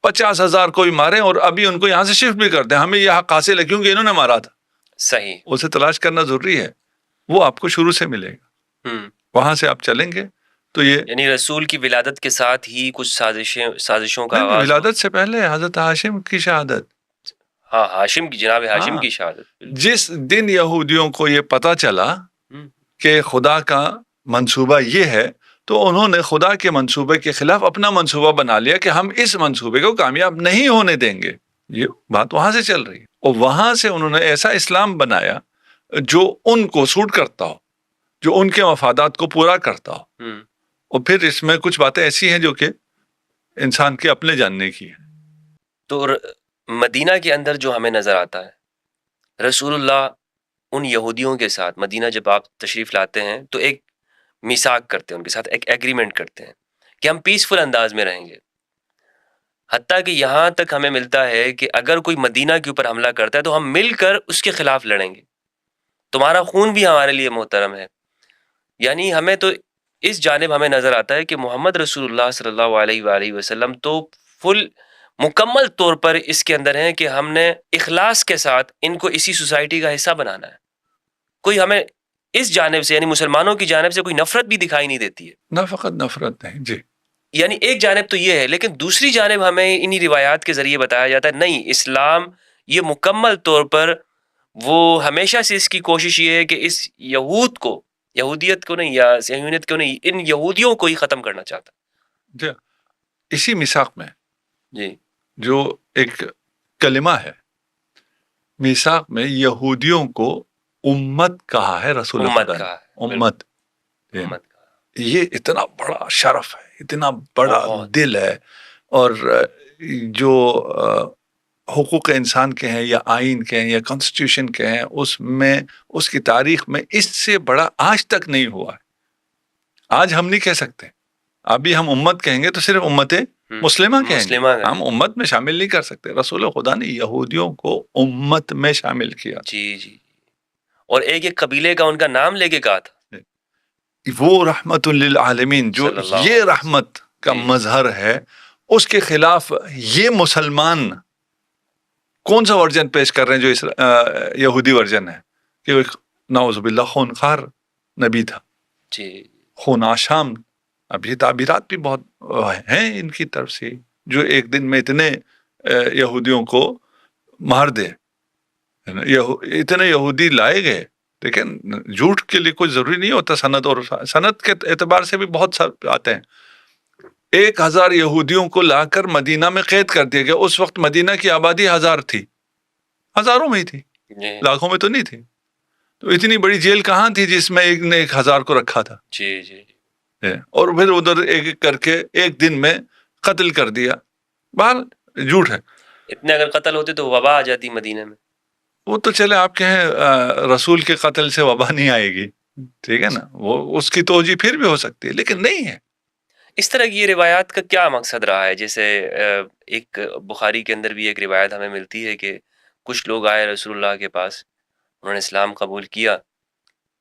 50,000 کو بھی ماریں اور ابھی ان کو یہاں سے شفٹ بھی کر دیں. ہمیں یہ حق حاصل ہے کیونکہ انہوں نے مارا تھا. صحیح. اسے تلاش کرنا ضروری ہے، وہ آپ کو شروع سے ملے گا. وہاں سے آپ چلیں گے تو یہ یعنی رسول کی ولادت کے ساتھ ہی کچھ سازشوں کا آغاز. ولادت سے پہلے حضرت ہاشم کی شہادت. ہاں، ہاشم کی، جناب ہاشم کی شہادت. جس دن یہودیوں کو یہ پتا چلا کہ خدا کا منصوبہ یہ ہے تو انہوں نے خدا کے منصوبے کے خلاف اپنا منصوبہ بنا لیا کہ ہم اس منصوبے کو کامیاب نہیں ہونے دیں گے. یہ بات وہاں سے چل رہی ہے اور وہاں سے انہوں نے ایسا اسلام بنایا جو ان کو سوٹ کرتا ہو، جو ان کے مفادات کو پورا کرتا ہو. اور پھر اس میں کچھ باتیں ایسی ہیں جو کہ انسان کے اپنے جاننے کی ہیں. تو مدینہ کے اندر جو ہمیں نظر آتا ہے، رسول اللہ ان یہودیوں کے ساتھ مدینہ جب آپ تشریف لاتے ہیں تو ایک میثاق کرتے ہیں، ان کے ساتھ ایک ایگریمنٹ کرتے ہیں کہ ہم پیسفل انداز میں رہیں گے. حتیٰ کہ یہاں تک ہمیں ملتا ہے کہ اگر کوئی مدینہ کے اوپر حملہ کرتا ہے تو ہم مل کر اس کے خلاف لڑیں گے، تمہارا خون بھی ہمارے لیے محترم ہے. یعنی ہمیں تو اس جانب ہمیں نظر آتا ہے کہ محمد رسول اللہ صلی اللہ علیہ وآلہ وسلم تو مکمل طور پر اس کے اندر ہیں کہ ہم نے اخلاص کے ساتھ ان کو اسی سوسائٹی کا حصہ بنانا ہے. کوئی ہمیں اس جانب سے یعنی مسلمانوں کی جانب سے کوئی نفرت بھی دکھائی نہیں دیتی ہے. نہ فقط نفرت نہیں جی، یعنی ایک جانب تو یہ ہے، لیکن دوسری جانب ہمیں انہی روایات کے ذریعے بتایا جاتا ہے نہیں، اسلام یہ مکمل طور پر وہ ہمیشہ سے اس کی کوشش یہ ہے کہ اس یہودیت کو نہیں یا صہیونیت کو نہیں، ان یہودیوں کو ہی ختم کرنا چاہتا. جی اسی میثاق میں جی جو ایک کلمہ ہے، میثاق میں یہودیوں کو امت کہا ہے رسول امت خدا نے. کہا ہے، امت یہ اتنا بڑا شرف ہے، اتنا بڑا دل ہے. اور جو حقوق انسان کے ہیں یا آئین کے ہیں یا کانسٹیٹیوشن کے ہیں، اس میں اس کی تاریخ میں اس سے بڑا آج تک نہیں ہوا ہے. آج ہم نہیں کہہ سکتے، ابھی ہم امت کہیں گے تو صرف امت مسلمہ کہیں گے، ہم امت میں شامل نہیں کر سکتے. رسول خدا نے یہودیوں کو امت میں شامل کیا. جی اور ایک قبیلے کا ان کا نام لے کے کہا تھا، وہ رحمت للعالمین، جو یہ رحمت کا مظہر ہے، اس کے خلاف یہ مسلمان کون سا ورژن پیش کر رہے ہیں جو یہودی ورژن ہے کہ نعوذ باللہ خونخوار نبی تھا، خون آشام. اب یہ تعبیرات بھی بہت ہیں ان کی طرف سے، جو ایک دن میں اتنے یہودیوں کو مار دے. اتنے یہودی لائے گئے، لیکن جھوٹ کے لیے کوئی ضروری نہیں ہوتا سند، اور سند کے اعتبار سے بھی بہت سارے آتے ہیں. 1000 یہودیوں کو لا کر مدینہ میں قید کر دیا گیا. اس وقت مدینہ کی آبادی 1000 تھی، ہزاروں میں ہی تھی، لاکھوں میں تو نہیں تھی. تو اتنی بڑی جیل کہاں تھی جس میں ایک نے 1000 کو رکھا تھا؟ جی اور پھر ادھر ایک ایک کر کے ایک دن میں قتل کر دیا. بہرحال جھوٹ ہے. اتنے اگر قتل ہوتے تو وبا آ جاتی مدینہ میں. وہ تو چلے آپ کہیں رسول کے قتل سے وبا نہیں آئے گی، ٹھیک ہے نا، وہ اس کی توجہ پھر بھی ہو سکتی ہے، لیکن نہیں ہے. اس طرح کی یہ روایات کا کیا مقصد رہا ہے؟ جیسے ایک بخاری کے اندر بھی ایک روایت ہمیں ملتی ہے کہ کچھ لوگ آئے رسول اللہ کے پاس، انہوں نے اسلام قبول کیا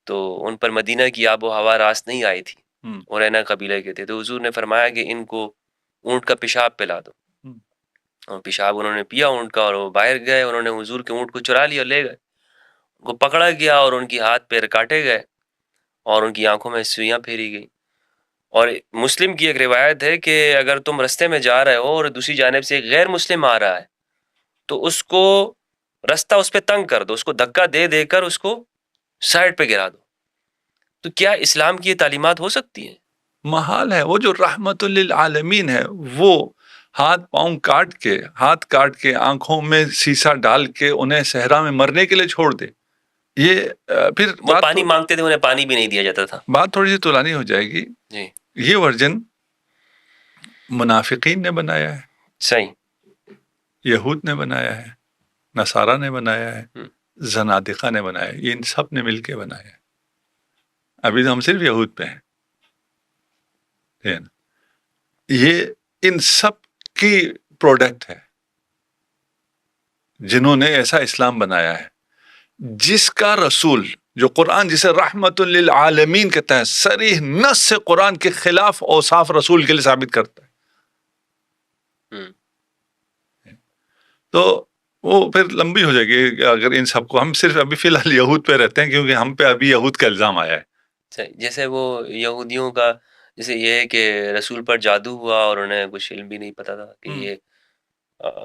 تو ان پر مدینہ کی آب و ہوا راست نہیں آئی تھی، اور اینا قبیلے کے تھے. تو حضور نے فرمایا کہ ان کو اونٹ کا پیشاب پلا دو، اور پیشاب انہوں نے پیا اونٹ کا، اور وہ باہر گئے. انہوں نے حضور کے اونٹ کو چرا لیا، لے گئے. ان کو پکڑا گیا اور ان کی ہاتھ پیر کاٹے گئے اور ان کی آنکھوں میں سوئیاں پھیری گئی. اور مسلم کی ایک روایت ہے کہ اگر تم رستے میں جا رہے ہو اور دوسری جانب سے ایک غیر مسلم آ رہا ہے تو اس کو رستہ اس پہ تنگ کر دو، اس کو دھکا دے دے کر اس کو سائڈ پہ گرا دو. تو کیا اسلام کی یہ تعلیمات ہو سکتی ہیں؟ محال ہے. وہ جو رحمت للعالمین ہے، وہ ہاتھ کاٹ کے آنکھوں میں سیسا ڈال کے انہیں صحرا میں مرنے کے لیے چھوڑ دے. یہ پھر وہ پانی مانگتے تھے، انہیں پانی بھی نہیں دیا جاتا تھا. بات تھوڑی سی طولانی ہو جائے گی. جی یہ ورژن منافقین نے بنایا ہے، صحیح، یہود نے بنایا ہے، نصارہ نے بنایا ہے، زنادقہ نے بنایا ہے. یہ ان سب نے مل کے بنایا ہے. ابھی تو ہم صرف یہود پہ ہیں. یہ ان سب کی پروڈکٹ ہے جنہوں نے ایسا اسلام بنایا ہے جس کا رسول جو قرآن جسے رحمت للعالمین کہتا ہے صریح نص سے قرآن کے خلاف اوصاف رسول کے لیے ثابت کرتا ہے. تو وہ پھر لمبی ہو جائے گی اگر ان سب کو. ہم صرف ابھی فی الحال یہود پہ رہتے ہیں کیونکہ ہم پہ ابھی یہود کا الزام آیا ہے. جیسے وہ یہودیوں کا جیسے یہ ہے کہ رسول پر جادو ہوا اور انہیں کچھ علم بھی نہیں پتا تھا کہ یہ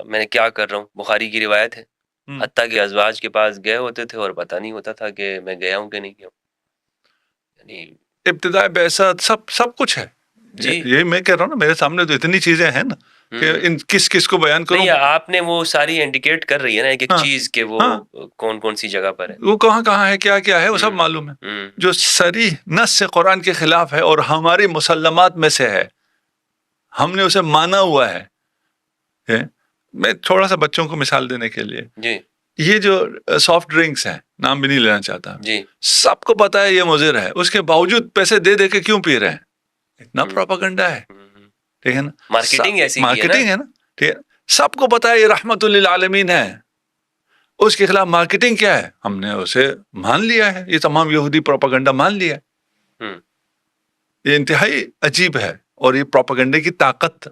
میں نے کیا کر رہا ہوں. بخاری کی روایت ہے حتیٰ کہ ازواج کے پاس گئے ہوتے تھے اور پتہ نہیں ہوتا تھا کہ میں گیا ہوں کہ نہیں گیا ہوں. یعنی ابتداء بعثت سب کچھ ہے. جی یہ میں کہہ رہا ہوں نا میرے سامنے تو اتنی چیزیں ہیں نا کہ ان کس کو بیان کروں. نہیں آپ نے وہ ساری انڈیکیٹ کر رہی ہے نا ایک چیز کہ وہ کون سی جگہ پر ہے, وہ کہاں ہے کیا ہے وہ سب معلوم ہے. جو صریح نص سے قرآن کے خلاف ہے اور ہماری مسلمات میں سے ہے, ہم نے اسے مانا ہوا ہے. میں تھوڑا سا بچوں کو مثال دینے کے لیے, جی یہ جو سافٹ ڈرنکس ہیں, نام بھی نہیں لینا چاہتا, جی سب کو پتا ہے یہ مضر ہے, اس کے باوجود پیسے دے کے کیوں پی رہے ہیں؟ اتنا پروپیگنڈا ہے. ٹھیک ہے نا, مارکیٹنگ ہے نا. ٹھیک ہے, سب کو پتا ہے یہ رحمت للعالمین ہے, اس کے خلاف مارکیٹنگ کیا ہے؟ ہم نے اسے مان لیا ہے, یہ تمام یہودی پروپیگنڈا مان لیا ہے. یہ انتہائی عجیب ہے اور یہ پروپیگنڈے کی طاقت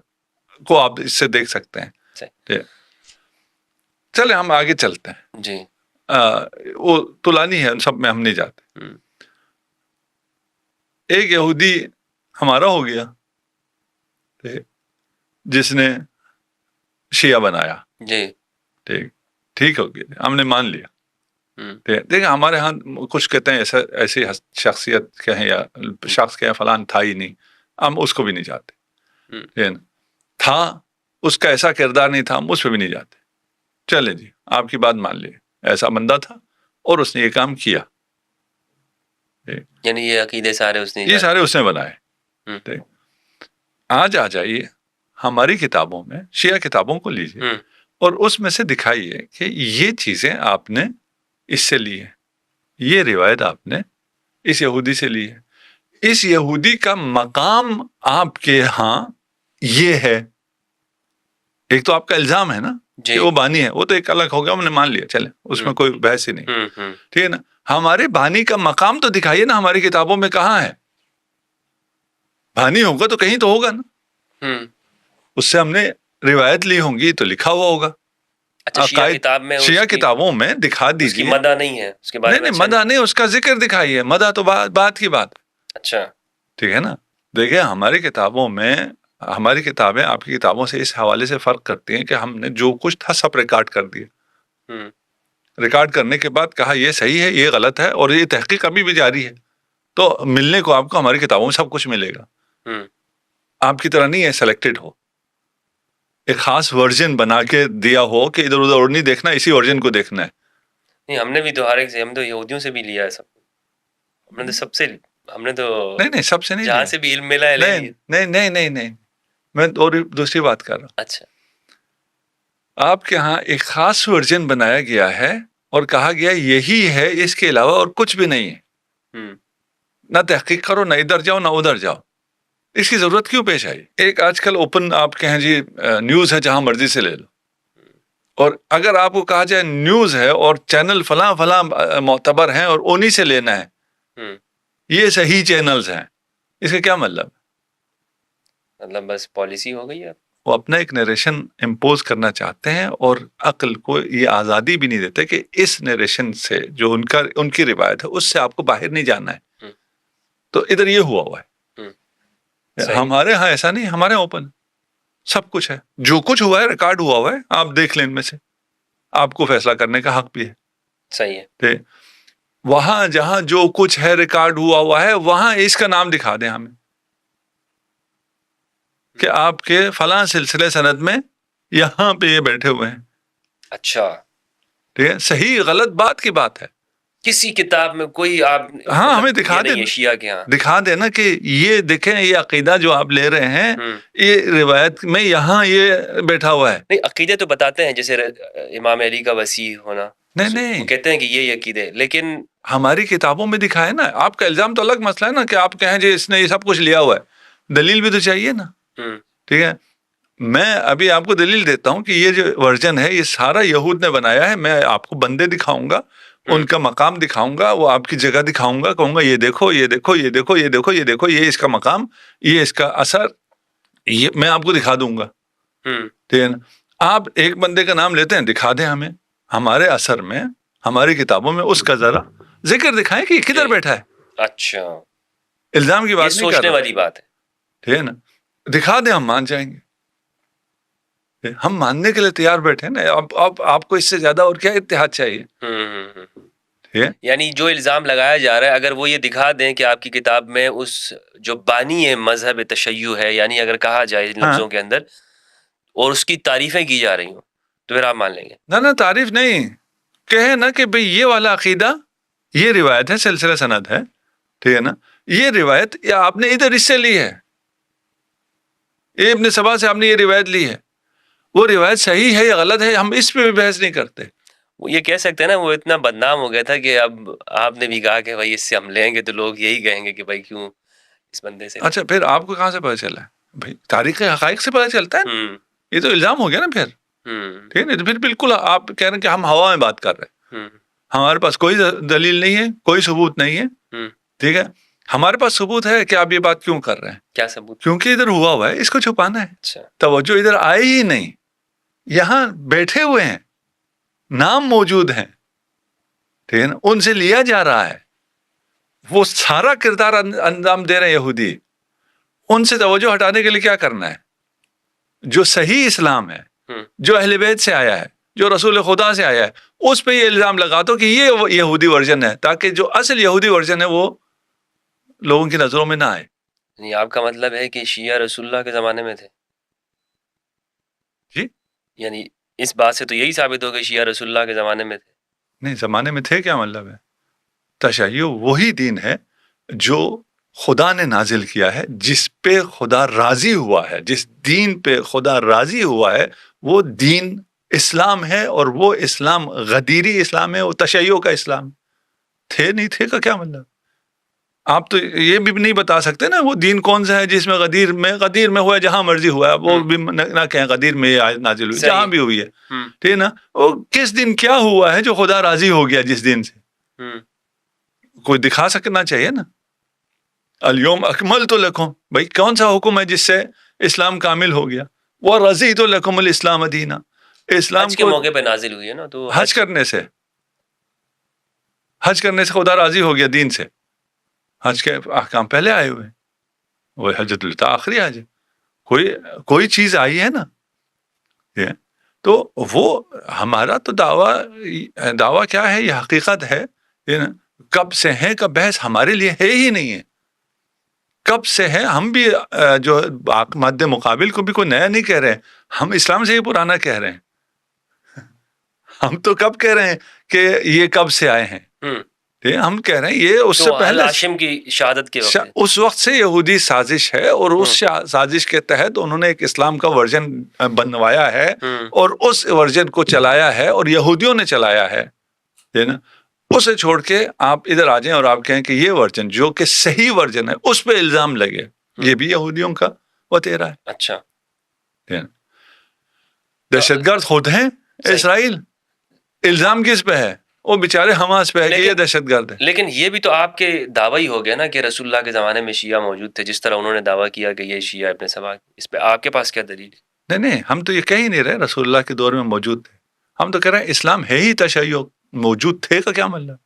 کو آپ اس سے دیکھ سکتے ہیں. چلے ہم آگے چلتے ہیں. جی وہ طولانی ہے, ان سب میں ہم نہیں جاتے. ایک یہودی ہمارا ہو گیا جس نے شیعہ بنایا. جی ٹھیک ہو گیا, ہم نے مان لیا. دیکھیں ہمارے ہاں کچھ کہتے ہیں ایسی شخصیت کہیں یا شخص کہیں فلان تھا ہی نہیں, ہم اس کو بھی نہیں جاتے. تھا, اس کا ایسا کردار نہیں تھا, ہم اس پہ بھی نہیں جاتے. چلے جی آپ کی بات مان لیے, ایسا بندہ تھا اور اس نے یہ کام کیا. یعنی یہ عقیدے سارے اس نے بنائے. آج آ جائیے ہماری کتابوں میں, شیعہ کتابوں کو لیجیے اور اس میں سے دکھائیے کہ یہ چیزیں آپ نے اس سے لی ہے, یہ روایت آپ نے اس یہودی سے لی ہے. اس یہودی کا مقام آپ کے ہاں یہ ہے. ایک تو آپ کا الزام ہے نا کہ وہ بانی ہے, وہ تو ایک الگ ہو گیا, ہم نے مان لیا, چلے اس میں کوئی بحث ہی نہیں. ٹھیک ہے نا, ہمارے بانی کا مقام تو دکھائیے نا ہماری کتابوں میں کہاں ہے. بانی ہوگا تو کہیں تو ہوگا نا, اس سے ہم نے روایت لی ہوں گی تو لکھا ہوا ہوگا. شیعہ کتابوں میں دکھا دیجیے. مدح نہیں ہے اس کے بارے میں, مدح نہیں, اس کا ذکر دکھائیے. مدح تو بات کی بات. اچھا ٹھیک ہے نا. دیکھیں ہماری کتابوں میں, ہماری کتابیں آپ کی کتابوں سے اس حوالے سے فرق کرتی ہیں کہ ہم نے جو کچھ تھا سب ریکارڈ کر دیا. ریکارڈ کرنے کے بعد کہا یہ صحیح ہے, یہ غلط ہے, اور یہ تحقیق ابھی بھی جاری ہے. تو ملنے کو آپ کو ہماری کتابوں میں سب کچھ ملے گا. آپ کی طرح نہیں ہے سلیکٹڈ ہو, ایک خاص ورژن بنا کے دیا ہو کہ ادھر ادھر اور نہیں دیکھنا, اسی ورژن کو دیکھنا ہے. نہیں, ہم نے بھی تو ہر ایک سے, ہم تو یہودیوں سے بھی لیا ہے سب. ہم نے تو سب سے, ہم نے تو نہیں سب سے نہیں, جہاں سے بھی علم ملا ہے نہیں, میں اور دوسری بات کر رہا ہوں. اچھا, آپ کے ہاں ایک خاص ورژن بنایا گیا ہے اور کہا گیا یہی ہے, اس کے علاوہ اور کچھ بھی نہیں ہے. نہ تحقیق کرو, نہ ادھر جاؤ نہ ادھر جاؤ. اس کی ضرورت کیوں پیش آئی؟ ایک آج کل اوپن آپ کہیں جی نیوز ہے, جہاں مرضی سے لے لو, اور اگر آپ کو کہا جائے نیوز ہے اور چینل فلاں معتبر ہیں اور انہی سے لینا ہے, یہ صحیح چینلز ہیں, اس کا کیا مطلب؟ مطلب بس پالیسی ہو گئی ہے. وہ اپنا ایک نیریشن امپوز کرنا چاہتے ہیں اور عقل کو یہ آزادی بھی نہیں دیتے کہ اس نیریشن سے جو ان کی روایت ہے اس سے آپ کو باہر نہیں جانا ہے. تو ادھر یہ ہوا ہے. ہمارے ہاں ایسا نہیں, ہمارے اوپن سب کچھ ہے, جو کچھ ہوا ہے ریکارڈ ہوا ہے, آپ دیکھ لیں ان میں سے, آپ کو فیصلہ کرنے کا حق بھی ہے. صحیح ہے. وہاں جہاں جو کچھ ہے ریکارڈ ہوا ہے, وہاں اس کا نام دکھا دیں ہمیں کہ آپ کے فلاں سلسلے سند میں یہاں پہ یہ بیٹھے ہوئے ہیں. اچھا, ٹھیک ہے, صحیح غلط بات کی بات ہے. کسی کتاب میں کوئی آپ ہاں ہمیں دکھا دیں، شیعہ کے ہاں دکھا دینا کہ یہ دیکھیں یہ عقیدہ جو آپ لے رہے ہیں یہ روایت میں یہاں یہ بیٹھا ہوا ہے. نہیں عقیدے تو بتاتے ہیں جیسے امام علی کا وسیع ہونا، نہیں وہ کہتے ہیں کہ یہ عقیدے، لیکن ہماری کتابوں میں دکھائے نا. آپ کا الزام تو الگ مسئلہ ہے نا کہ آپ کہیں جی اس نے یہ سب کچھ لیا ہوا ہے، دلیل بھی تو چاہیے نا. ٹھیک ہے، میں ابھی آپ کو دلیل دیتا ہوں کہ یہ جو ورژن ہے یہ سارا یہود نے بنایا ہے. میں آپ کو بندے دکھاؤں گا، ان کا مقام دکھاؤں گا، وہ آپ کی جگہ دکھاؤں گا، کہوں گا یہ دیکھو یہ دیکھو یہ دیکھو یہ دیکھو یہ دیکھو، یہ اس کا مقام، یہ اس کا اثر، یہ میں آپ کو دکھا دوں گا. ٹھیک ہے نا. آپ ایک بندے کا نام لیتے ہیں، دکھا دیں ہمیں ہمارے اثر میں، ہماری کتابوں میں اس کا ذرا ذکر دکھائیں کہ کدھر بیٹھا ہے. اچھا، الزام کی بات نہیں کر سوچنے والی بات ہے. ٹھیک ہے نا، دکھا دیں، ہم مان جائیں گے. ہم ماننے کے لیے تیار بیٹھے نا. اب آپ کو اس سے زیادہ اور کیا اتحاد چاہیے؟ یعنی جو الزام لگایا جا رہا ہے اگر وہ یہ دکھا دیں کہ آپ کی کتاب میں اس جو بانی ہے مذہب تشیع ہے، یعنی اگر کہا جائے ان لفظوں کے اندر، اور اس کی تعریفیں کی جا رہی ہوں تو پھر آپ مان لیں گے؟ نہ تعریف نہیں، کہے نا کہ بھئی یہ والا عقیدہ، یہ روایت ہے، سلسلہ سند ہے. ٹھیک ہے نا، یہ روایت یا آپ نے ادھر اس سے لی ہے، یہ ابن سبا سے آپ نے یہ روایت لی ہے، وہ روایت صحیح ہے یا غلط ہے ہم اس پہ بھی بحث نہیں کرتے. وہ یہ کہہ سکتے ہیں نا، وہ اتنا بدنام ہو گیا تھا کہ اب آپ نے بھی کہا کہ بھائی اس سے ہم لیں گے تو لوگ یہی کہیں گے کہ بھائی کیوں اس بندے سے. اچھا پھر آپ کو کہاں سے پتہ چلا ہے؟ بھائی تاریخ حقائق سے پتہ چلتا ہے. یہ تو الزام ہو گیا نا پھر. ٹھیک ہے، تو پھر بالکل آپ کہہ رہے ہیں کہ ہم ہوا میں بات کر رہے ہیں، ہمارے پاس کوئی دلیل نہیں ہے، کوئی ثبوت نہیں ہے. ٹھیک ہے، ہمارے پاس ثبوت ہے کہ آپ یہ بات کیوں کر رہے ہیں. کیا ثبوت؟ کیونکہ ادھر ہوا ہے، اس کو چھپانا ہے. توجہ ادھر آئے ہی نہیں، یہاں بیٹھے ہوئے ہیں، نام موجود ہیں، ٹھیک ہے نا، ان سے لیا جا رہا ہے، وہ سارا کردار انجام دے رہے ہیں یہودی. ان سے توجہ ہٹانے کے لیے کیا کرنا ہے؟ جو صحیح اسلام ہے، جو اہل بیت سے آیا ہے، جو رسول خدا سے آیا ہے، اس پہ یہ الزام لگا دو کہ یہ یہودی ورژن ہے، تاکہ جو اصل یہودی ورژن ہے وہ لوگوں کی نظروں میں نہ آئے. یعنی آپ کا مطلب ہے کہ شیعہ رسول اللہ کے زمانے میں تھے؟ جی، یعنی اس بات سے تو یہی ثابت ہو کہ شیعہ رسول اللہ کے زمانے میں تھے. نہیں، زمانے میں تھے کیا مطلب ہے؟ تشیع وہی دین ہے جو خدا نے نازل کیا ہے، جس پہ خدا راضی ہوا ہے، جس دین پہ خدا راضی ہوا ہے وہ دین اسلام ہے. اور وہ اسلام غدیری اسلام ہے، وہ تشیع کا اسلام. تھے نہیں تھے کا کیا مطلب؟ آپ تو یہ بھی نہیں بتا سکتے نا وہ دین کون سا ہے جس میں غدیر میں ہوا ہے، جہاں مرضی ہوا ہے. وہ بھی نہ کہیں غدیر میں نازل ہوئی، جہاں بھی ہوئی ہے. ٹھیک ہے نا، وہ کس دن کیا ہوا ہے جو خدا راضی ہو گیا جس دن سے؟ کوئی دکھا سکنا چاہیے نا. الیوم اکملت لکم، بھائی کون سا حکم ہے جس سے اسلام کامل ہو گیا؟ ورضیت لکم الاسلام دینا. اسلام کے موقع پہ نازل ہوئی ہے نا، تو حج کرنے سے خدا راضی ہو گیا دین سے. حج کے احکام پہلے آئے ہوئے، وہ حجۃ الوداع آخری حج ہے. کوئی چیز آئی ہے نا. تو وہ ہمارا تو دعویٰ کیا ہے؟ یہ حقیقت ہے. کب سے ہے کا بحث ہمارے لیے ہے ہی نہیں ہے. کب سے ہے؟ ہم بھی جو مد مقابل کو بھی کوئی نیا نہیں کہہ رہے ہیں، ہم اسلام سے ہی پرانا کہہ رہے ہیں. ہم تو کب کہہ رہے ہیں کہ یہ کب سے آئے ہیں؟ ہم کہہ رہے ہیں یہ اس سے پہلے ہاشم کی شہادت کے وقت، اس وقت سے یہودی سازش ہے. اور اس سازش کے تحت انہوں نے ایک اسلام کا ورژن بنوایا ہے اور اس ورژن کو چلایا ہے اور یہودیوں نے چلایا ہے نا. اسے چھوڑ کے آپ ادھر آ جائیں اور آپ کہیں کہ یہ ورژن جو کہ صحیح ورژن ہے اس پہ الزام لگے، یہ بھی یہودیوں کا وتیرا ہے. اچھا، دہشت گرد خود ہیں اسرائیل. الزام کس پہ ہے؟ وہ بیچارے حماس پہ ہے کہ یہ دہشت گرد ہے. لیکن یہ بھی تو آپ کے دعویٰ ہی ہو گیا نا کہ رسول اللہ کے زمانے میں شیعہ موجود تھے، جس طرح انہوں نے دعویٰ کیا کہ یہ شیعہ ابن سبا. اس پہ آپ کے پاس کیا دلیل ہے؟ نہیں، ہم تو یہ کہہ ہی نہیں رہے رسول اللہ کے دور میں موجود تھے. ہم تو کہہ رہے ہیں اسلام ہے ہی تشیع. موجود تھے کا کیا مطلب؟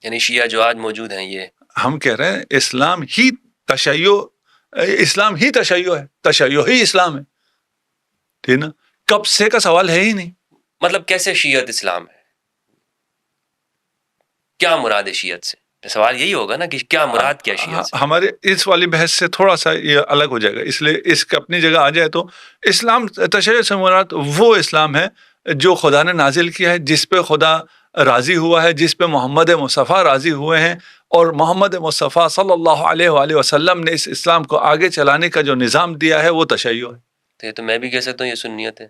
یعنی شیعہ جو آج موجود ہیں یہ ہم کہہ رہے ہیں اسلام ہی تشیع ہے، تشیع ہی اسلام ہے. ٹھیک نا، کب سے کا سوال ہے ہی نہیں. مطلب کیسے شیعت اسلام ہے؟ کیا مراد ہے شیعت سے؟ سوال یہی ہوگا نا کہ کیا مراد کیا شیعت سے؟ ہمارے اس والی بحث سے تھوڑا سا یہ الگ ہو جائے گا، اس لیے اس کا اپنی جگہ آ جائے تو اسلام تشیع سے مراد وہ اسلام ہے جو خدا نے نازل کیا ہے، جس پہ خدا راضی ہوا ہے, جس پہ محمد مصطفیٰ راضی ہوئے ہیں, اور محمد مصطفیٰ صلی اللہ علیہ وآلہ وسلم نے اس اسلام کو آگے چلانے کا جو نظام دیا ہے وہ تشیع ہے. تو میں بھی کہہ سکتا ہوں یہ سنیت ہے.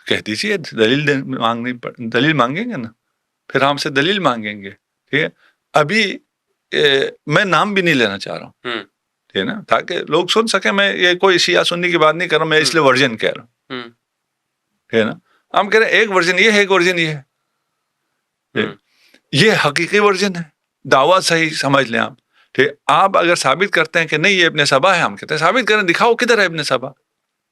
کہہ دیجیے, دلیل مانگیں گے نا, پھر ہم سے دلیل مانگیں گے. ٹھیک ہے, ابھی میں نام بھی نہیں لینا چاہ رہا ہوں, ٹھیک ہے نا, تاکہ لوگ سن سکیں. میں یہ کوئی شیعہ سنی کی بات نہیں کر رہا, میں اس لیے ورژن کہہ رہا ہوں, ٹھیک ہے نا. ہم کہہ رہے ہیں ایک ورژن یہ ہے, ایک ورژن یہ ہے. یہ حقیقی ورژن ہے, دعویٰ صحیح سمجھ لیں آپ. ٹھیک, آپ اگر ثابت کرتے ہیں کہ نہیں یہ ابن سبا ہے, ہم کہتے ہیں ثابت کریں, دکھاؤ کدھر ہے ابن سبا.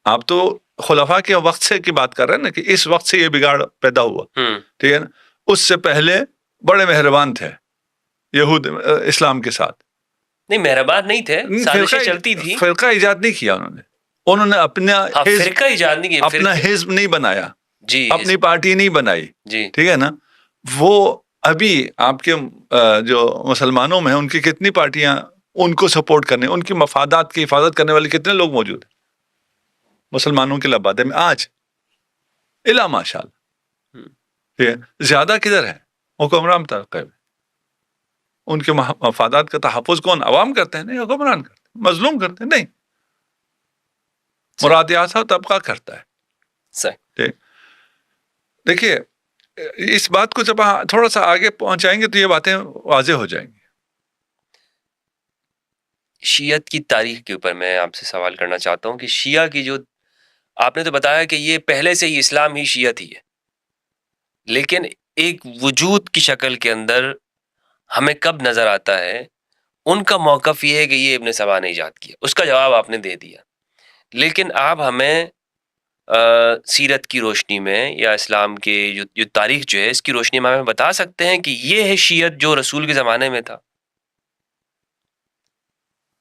آپ تو خلفاء کے وقت سے کی بات کر رہے ہیں نا, کہ اس وقت سے یہ بگاڑ پیدا ہوا. ٹھیک ہے نا, اس سے پہلے بڑے مہربان تھے یہود اسلام کے ساتھ. نہیں, مہربان نہیں تھے, سازشیں چلتی تھی. فرقہ ایجاد نہیں کیا انہوں نے اپنا فرقہ ایجاد نہیں کیا, اپنا حزب نہیں بنایا, جی, اپنی پارٹی نہیں بنائی. جی, ٹھیک ہے نا. وہ ابھی آپ کے جو مسلمانوں میں ہیں, ان کی کتنی پارٹیاں ان کو سپورٹ کرنے, ان کی مفادات کی حفاظت کرنے والے کتنے لوگ موجود ہیں مسلمانوں کے لبادے میں آج, الا ماشاء اللہ. ٹھیک ہے, زیادہ کدھر ہے حکمران طبقے میں. ان کے مفادات کا تحفظ کون, عوام کرتے ہیں؟ نہیں, حکمران کرتے ہیں. مظلوم کرتے ہیں؟ نہیں, مراد ایسا طبقہ کرتا ہے. صحیح. دیکھیے, اس بات کو جب تھوڑا سا آگے پہنچائیں گے تو یہ باتیں واضح ہو جائیں گی. شیعت کی تاریخ کے اوپر میں آپ سے سوال کرنا چاہتا ہوں کہ شیعہ کی جو آپ نے تو بتایا کہ یہ پہلے سے ہی اسلام ہی شیعت ہی ہے, لیکن ایک وجود کی شکل کے اندر ہمیں کب نظر آتا ہے ان کا موقف یہ ہے کہ یہ ابن سبا نے ایجاد کیا, اس کا جواب آپ نے دے دیا. لیکن آپ ہمیں سیرت کی روشنی میں یا اسلام کے جو تاریخ جو ہے اس کی روشنی میں ہمیں بتا سکتے ہیں کہ یہ ہے شیعت جو رسول کے زمانے میں تھا.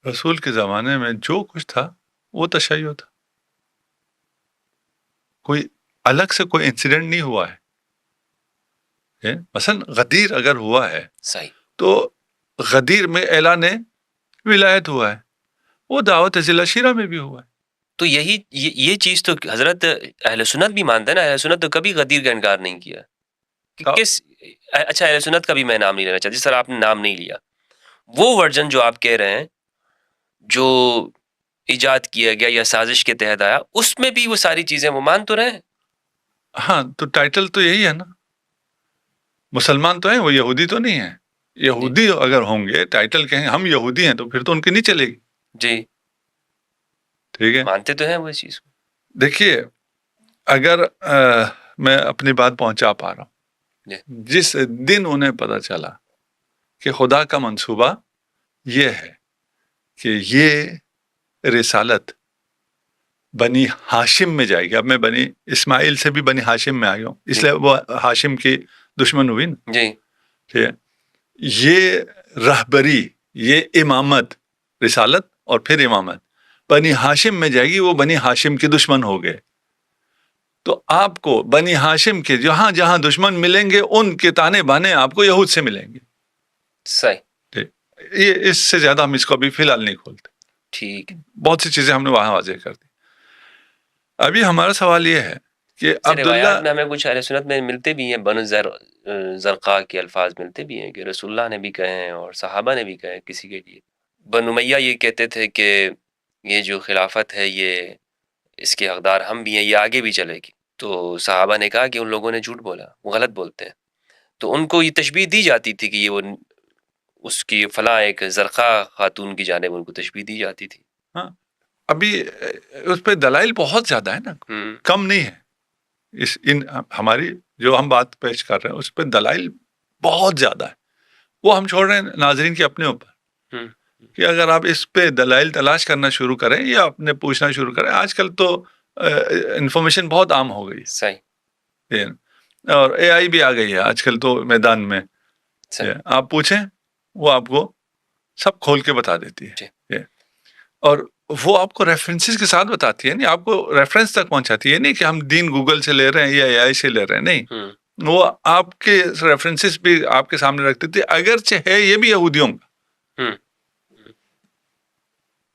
رسول کے زمانے میں جو کچھ تھا وہ تشیع تھا, کوئی الگ سے کوئی انسیڈنٹ نہیں ہوا ہے. مثلا غدیر اگر ہوا ہے صحیح, تو غدیر میں اعلان ولایت ہوا ہے, وہ دعوت ذی الشیرہ میں بھی ہوا ہے. تو یہ چیز تو حضرت اہل سنت بھی مانتے ہیں نا, اہل سنت تو کبھی غدیر کا انکار نہیں کیا. اچھا, اہل سنت کا بھی میں نام نہیں لینا چاہتا, جس طرح آپ نے نام نہیں لیا, وہ ورژن جو آپ کہہ رہے ہیں جو ایجاد کیا گیا یا سازش کے تحت آیا, اس میں بھی وہ ساری چیزیں وہ مان تو رہے ہیں. ہاں, تو ٹائٹل تو یہی ہے نا, مسلمان تو ہیں, وہ یہودی تو نہیں ہیں. یہودی اگر ہوں گے, ٹائٹل کہیں ہم یہودی ہیں, تو پھر تو ان کی نہیں چلے گی. جی, ٹھیک ہے, مانتے تو ہیں وہ اس چیز کو. دیکھیے, اگر میں اپنی بات پہنچا پا رہا ہوں, جس دن انہیں پتا چلا کہ خدا کا منصوبہ یہ ہے کہ یہ رسالت بنی ہاشم میں جائے گی. اب میں بنی اسماعیل سے بھی بنی ہاشم میں آ گیا ہوں, اس لیے وہ ہاشم کی دشمن ہوئی نا. جی, ٹھیک ہے, یہ رہبری, یہ امامت, رسالت اور پھر امامت بنی ہاشم میں جائے گی, وہ بنی ہاشم کے دشمن ہو گئے. تو آپ کو بنی ہاشم کے جہاں جہاں دشمن ملیں گے, ان کے تانے بانے آپ کو یہود سے ملیں گے. صحیح, یہ اس سے زیادہ ہم اس کو ابھی فی الحال نہیں کھولتے. ٹھیک, بہت سی چیزیں ہم نے وہاں واضح کر دی. ابھی ہمارا سوال یہ ہے کہ روایات میں ہمیں کچھ اہل سنت میں ملتے بھی ہیں, بنو زرقاء کے الفاظ ملتے بھی ہیں کہ رسول اللہ نے بھی کہے ہیں اور صحابہ نے بھی کہے کسی کے لیے. بنو امیہ یہ کہتے تھے کہ یہ جو خلافت ہے یہ اس کے حقدار ہم بھی ہیں, یہ آگے بھی چلے گی. تو صحابہ نے کہا کہ ان لوگوں نے جھوٹ بولا, وہ غلط بولتے ہیں. تو ان کو یہ تشبیہ دی جاتی تھی کہ یہ وہ اس کی فلاں ایک زرقاء خاتون کی جانب ان کو تشبیہ دی جاتی تھی. ہاں, ابھی اس پہ دلائل بہت زیادہ ہے نا, کم نہیں ہے. ہماری جو ہم بات پیش کر رہے ہیں اس پہ دلائل بہت زیادہ ہے. وہ ہم چھوڑ رہے ہیں ناظرین کے اپنے اوپر کہ اگر آپ اس پہ دلائل تلاش کرنا شروع کریں یا اپنے پوچھنا شروع کریں. آج کل تو انفارمیشن بہت عام ہو گئی. صحیح, اور اے آئی بھی آ گئی ہے آج کل تو میدان میں. آپ پوچھیں وہ آپ کو سب کھول کے بتا دیتی ہے, اور وہ آپ کو ریفرنسز کے ساتھ بتاتی ہے. نہیں, آپ کو ریفرنس تک پہنچاتی ہے. نہیں کہ ہم دین گوگل سے لے رہے ہیں یا اے آئی سے لے رہے ہیں, نہیں, وہ آپ کے ریفرنسز بھی آپ کے سامنے رکھتی تھی. اگرچہ ہے یہ بھی یہودیوں کا,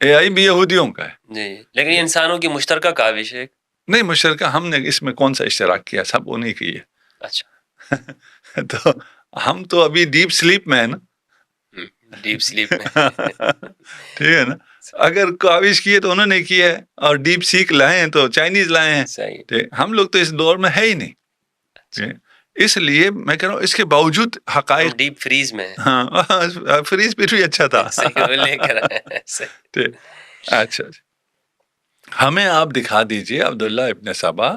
اے آئی بھی یہودیوں کا ہے, جی, لیکن یہ انسانوں کی مشترکہ کاوش ہے. نہیں, مشترکہ ہم نے اس میں کون سا اشتراک کیا, سب انہیں کی ہے. اچھا, تو ہم تو ابھی ڈیپ سلیپ میں ہیں نا. ڈیپ سلیپ میں. ٹھیک ہے نا. اگر کاوش کیے تو انہوں نے کی ہے, اور ڈیپ سیک لائے ہیں تو چائنیز لائے ہیں. صحیح. ہم لوگ تو اس دور میں ہے ہی نہیں. اس لیے میں کہہ رہا ہوں اس کے باوجود ہم حقائق. ڈیپ فریز میں ہیں. ہاں فریز پھر بھی اچھا تھا. صحیح, وہ لے کر آئے ہیں. صحیح. اچھا, ہمیں آپ دکھا دیجئے عبداللہ ابن سبا.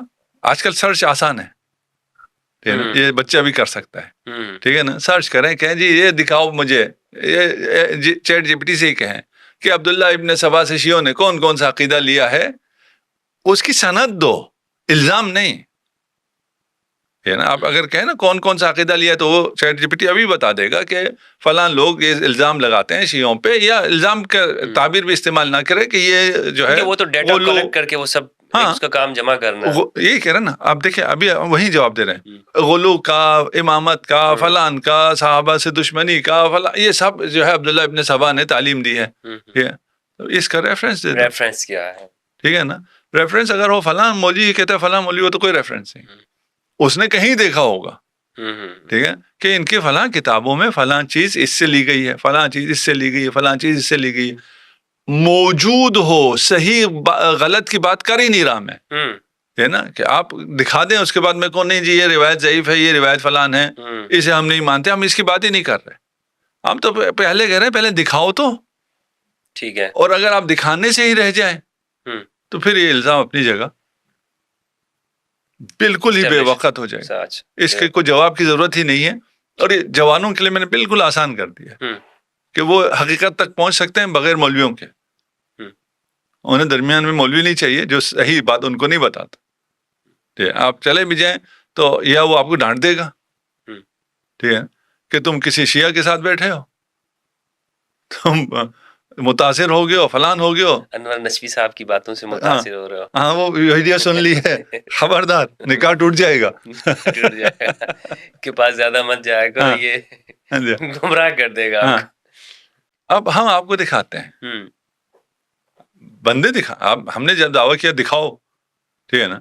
آج کل سرچ آسان ہے, یہ بچہ بھی کر سکتا ہے. ٹھیک ہے نا. سرچ کریں, کہیں جی یہ دکھاؤ مجھے, یہ چیٹ جی پی ٹی سے ہی کہیں کہ عبداللہ ابن سبا سے شیعوں نے کون کون سا عقیدہ لیا ہے, اس کی سند دو, الزام نہیں ہے نا. آپ اگر کہیں نا کون کون سا عقیدہ لیا, تو وہ چیٹ جی پی ٹی ابھی بتا دے گا کہ فلاں لوگ یہ الزام لگاتے ہیں شیعوں پہ, یا الزام کا تعبیر بھی استعمال نہ کرے کہ یہ جو ہے وہ تو ڈیٹا کلیکٹ کر کے وہ سب اس کا کام جمع کرنا ہے. یہی کہہ رہے نا آپ. دیکھیں ابھی وہی جواب دے رہے ہیں, غلو کا, امامت کا, فلان کا, صحابہ سے دشمنی کا, فلاں, یہ سب جو ہے عبداللہ ابن سبا نے تعلیم دی ہے. اس کا ریفرنس دے دو. ریفرنس کیا ہے؟ ٹھیک ہے نا. ریفرنس اگر ہو فلاں مولوی کہتا ہے فلاں مولوی, وہ تو کوئی ریفرنس نہیں, اس نے کہیں دیکھا ہوگا. ٹھیک ہے کہ ان کی فلاں کتابوں میں فلاں چیز اس سے لی گئی ہے, فلاں چیز اس سے لی گئی ہے, فلاں چیز اس سے لی گئی ہے, موجود ہو. صحیح غلط کی بات کر ہی نہیں رہا میں, ہے نا, کہ آپ دکھا دیں اس کے بعد میں کو نہیں جی یہ روایت ضعیف ہے, یہ روایت فلان ہے, اسے ہم نہیں مانتے, ہم اس کی بات ہی نہیں کر رہے. ہم تو پہلے کہہ رہے ہیں پہلے دکھاؤ تو. ٹھیک ہے. اور اگر آپ دکھانے سے ہی رہ جائیں تو پھر یہ الزام اپنی جگہ بالکل ہی بے وقت ہو جائے گا. اس کے کوئی جواب کی ضرورت ہی نہیں ہے. اور یہ جوانوں کے لیے میں نے بالکل آسان کر دیا کہ وہ حقیقت تک پہنچ سکتے ہیں بغیر مولویوں کے. انہیں درمیان میں مولوی نہیں چاہیے جو صحیح بات ان کو نہیں بتاتا. آپ چلے بھی جائیں تو یا وہ آپ کو ڈانٹ دے گا, ٹھیک ہے, کہ تم کسی شیعہ کے ساتھ بیٹھے ہو, تم متاثر ہو گئے ہو, فلان ہو گئے ہو, انور نشوی صاحب کی باتوں سے متاثر ہو رہے ہو. ہاں وہ ویڈیو سن لی ہے, خبردار نکاح ٹوٹ جائے گا. ٹوٹ جائے گا کے پاس زیادہ مت جایا کرو, یہ گمراہ کر دے گا. اب ہم آپ کو دکھاتے ہیں, بندے ہم نے جب دعویٰ کیا دکھاؤ, ٹھیک ہے نا,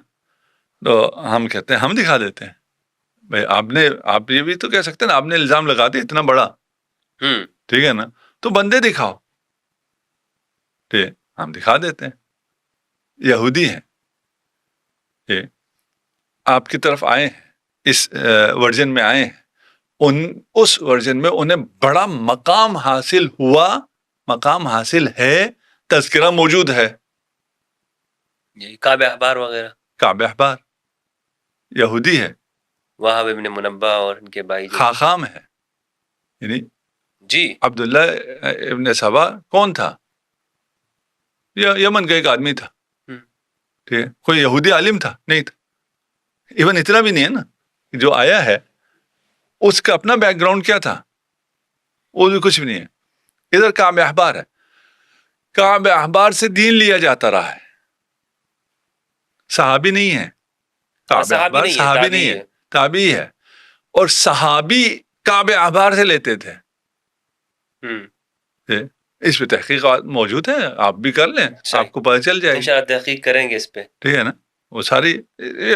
تو ہم کہتے ہیں ہم دکھا دیتے ہیں. بھائی آپ یہ بھی تو کہہ سکتے ہیں نا, آپ نے الزام لگا دیا اتنا بڑا, ٹھیک ہے نا, تو بندے دکھاؤ. ٹھیک, ہم دکھا دیتے ہیں. یہودی ہیں, آپ کی طرف آئے ہیں, اس ورژن میں آئے ہیں, اس ورژن میں انہیں بڑا مقام حاصل ہوا, مقام حاصل ہے, تذکرہ موجود ہے. کعب احبار وغیرہ. کعب احبار یہودی ہے, وہاب ابن منبہ اور ان کے بھائی خاخام ہے. یعنی جی عبداللہ ابن سبا کون تھا؟ یمن کا ایک آدمی تھا. ٹھیک ہے, کوئی یہودی عالم تھا نہیں تھا. ایون اتنا بھی نہیں ہے نا, جو آیا ہے اس کا اپنا بیک گراؤنڈ کیا تھا, وہ بھی کچھ بھی نہیں ہے. ادھر کعب احبار ہے, کعب احبار سے دین لیا جاتا رہا ہے. صحابی نہیں ہے کعب احبار, صحابی نہیں ہے, تابعی ہے. اور صحابی کعب احبار سے لیتے تھے. اس پہ تحقیقات موجود ہیں, آپ بھی کر لیں, آپ کو پتہ چل جائے گی. انشاءاللہ تحقیق کریں گے اس پہ. ٹھیک ہے نا, وہ ساری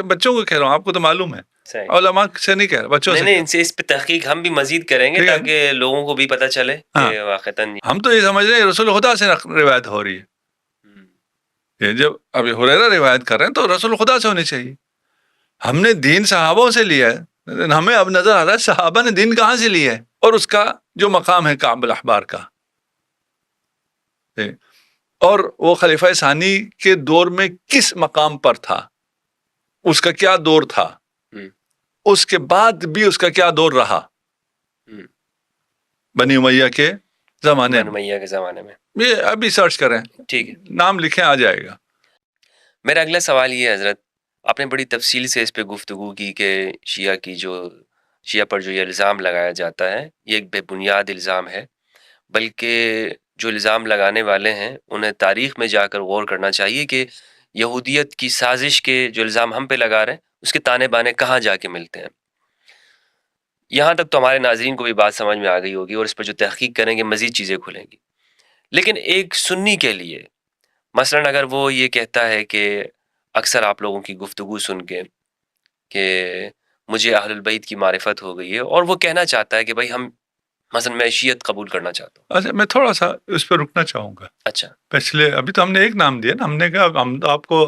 بچوں کو کہہ رہا ہوں, آپ کو تو معلوم ہے, علماء سے نہیں کہہ رہا, بچوں سے. نہیں, اس پہ تحقیق ہم بھی مزید کریں گے تاکہ لوگوں کو بھی پتہ چلے کہ واقعتاً. ہم تو یہ سمجھ رہے ہیں رسول خدا سے روایت ہو رہی ہے. جب ابھی ہریرہ روایت کر رہے ہیں تو رسول خدا سے ہونی چاہیے. ہم نے دین صحابوں سے لیا ہے, ہمیں اب نظر آ رہا ہے صحابہ نے دین کہاں سے لیا ہے, اور اس کا جو مقام ہے کعب الاحبار کا. اور وہ خلیفہ ثانی کے دور میں کس مقام پر تھا, اس کا کیا دور تھا, اس کے بعد بھی اس کا کیا دور رہا بنی امیہ کے زمانے میں. یہ ابھی سرچ کریں, ٹھیک ہے, نام لکھیں آ جائے گا. میرا اگلا سوال یہ ہے حضرت, آپ نے بڑی تفصیل سے اس پہ گفتگو کی کہ شیعہ پر جو یہ الزام لگایا جاتا ہے یہ ایک بے بنیاد الزام ہے, بلکہ جو الزام لگانے والے ہیں انہیں تاریخ میں جا کر غور کرنا چاہیے کہ یہودیت کی سازش کے جو الزام ہم پہ لگا رہے ہیں اس کے تانے بانے کہاں جا کے ملتے ہیں. یہاں تک تو ہمارے ناظرین کو بھی بات سمجھ میں آ گئی ہوگی, اور اس پر جو تحقیق کریں گے مزید چیزیں کھلیں گی. لیکن ایک سنی کے لیے مثلاً اگر وہ یہ کہتا ہے کہ اکثر آپ لوگوں کی گفتگو سن کے کہ مجھے اہل البیت کی معرفت ہو گئی ہے، اور وہ کہنا چاہتا ہے کہ بھائی ہم مثلا میں شیعت قبول کرنا چاہتا ہوں. اچھا، میں تھوڑا سا اس پہ رکنا چاہوں گا. اچھا، پچھلے ابھی تو ہم نے ایک نام دیا نا، ہم نے کہا ہم تو آپ کو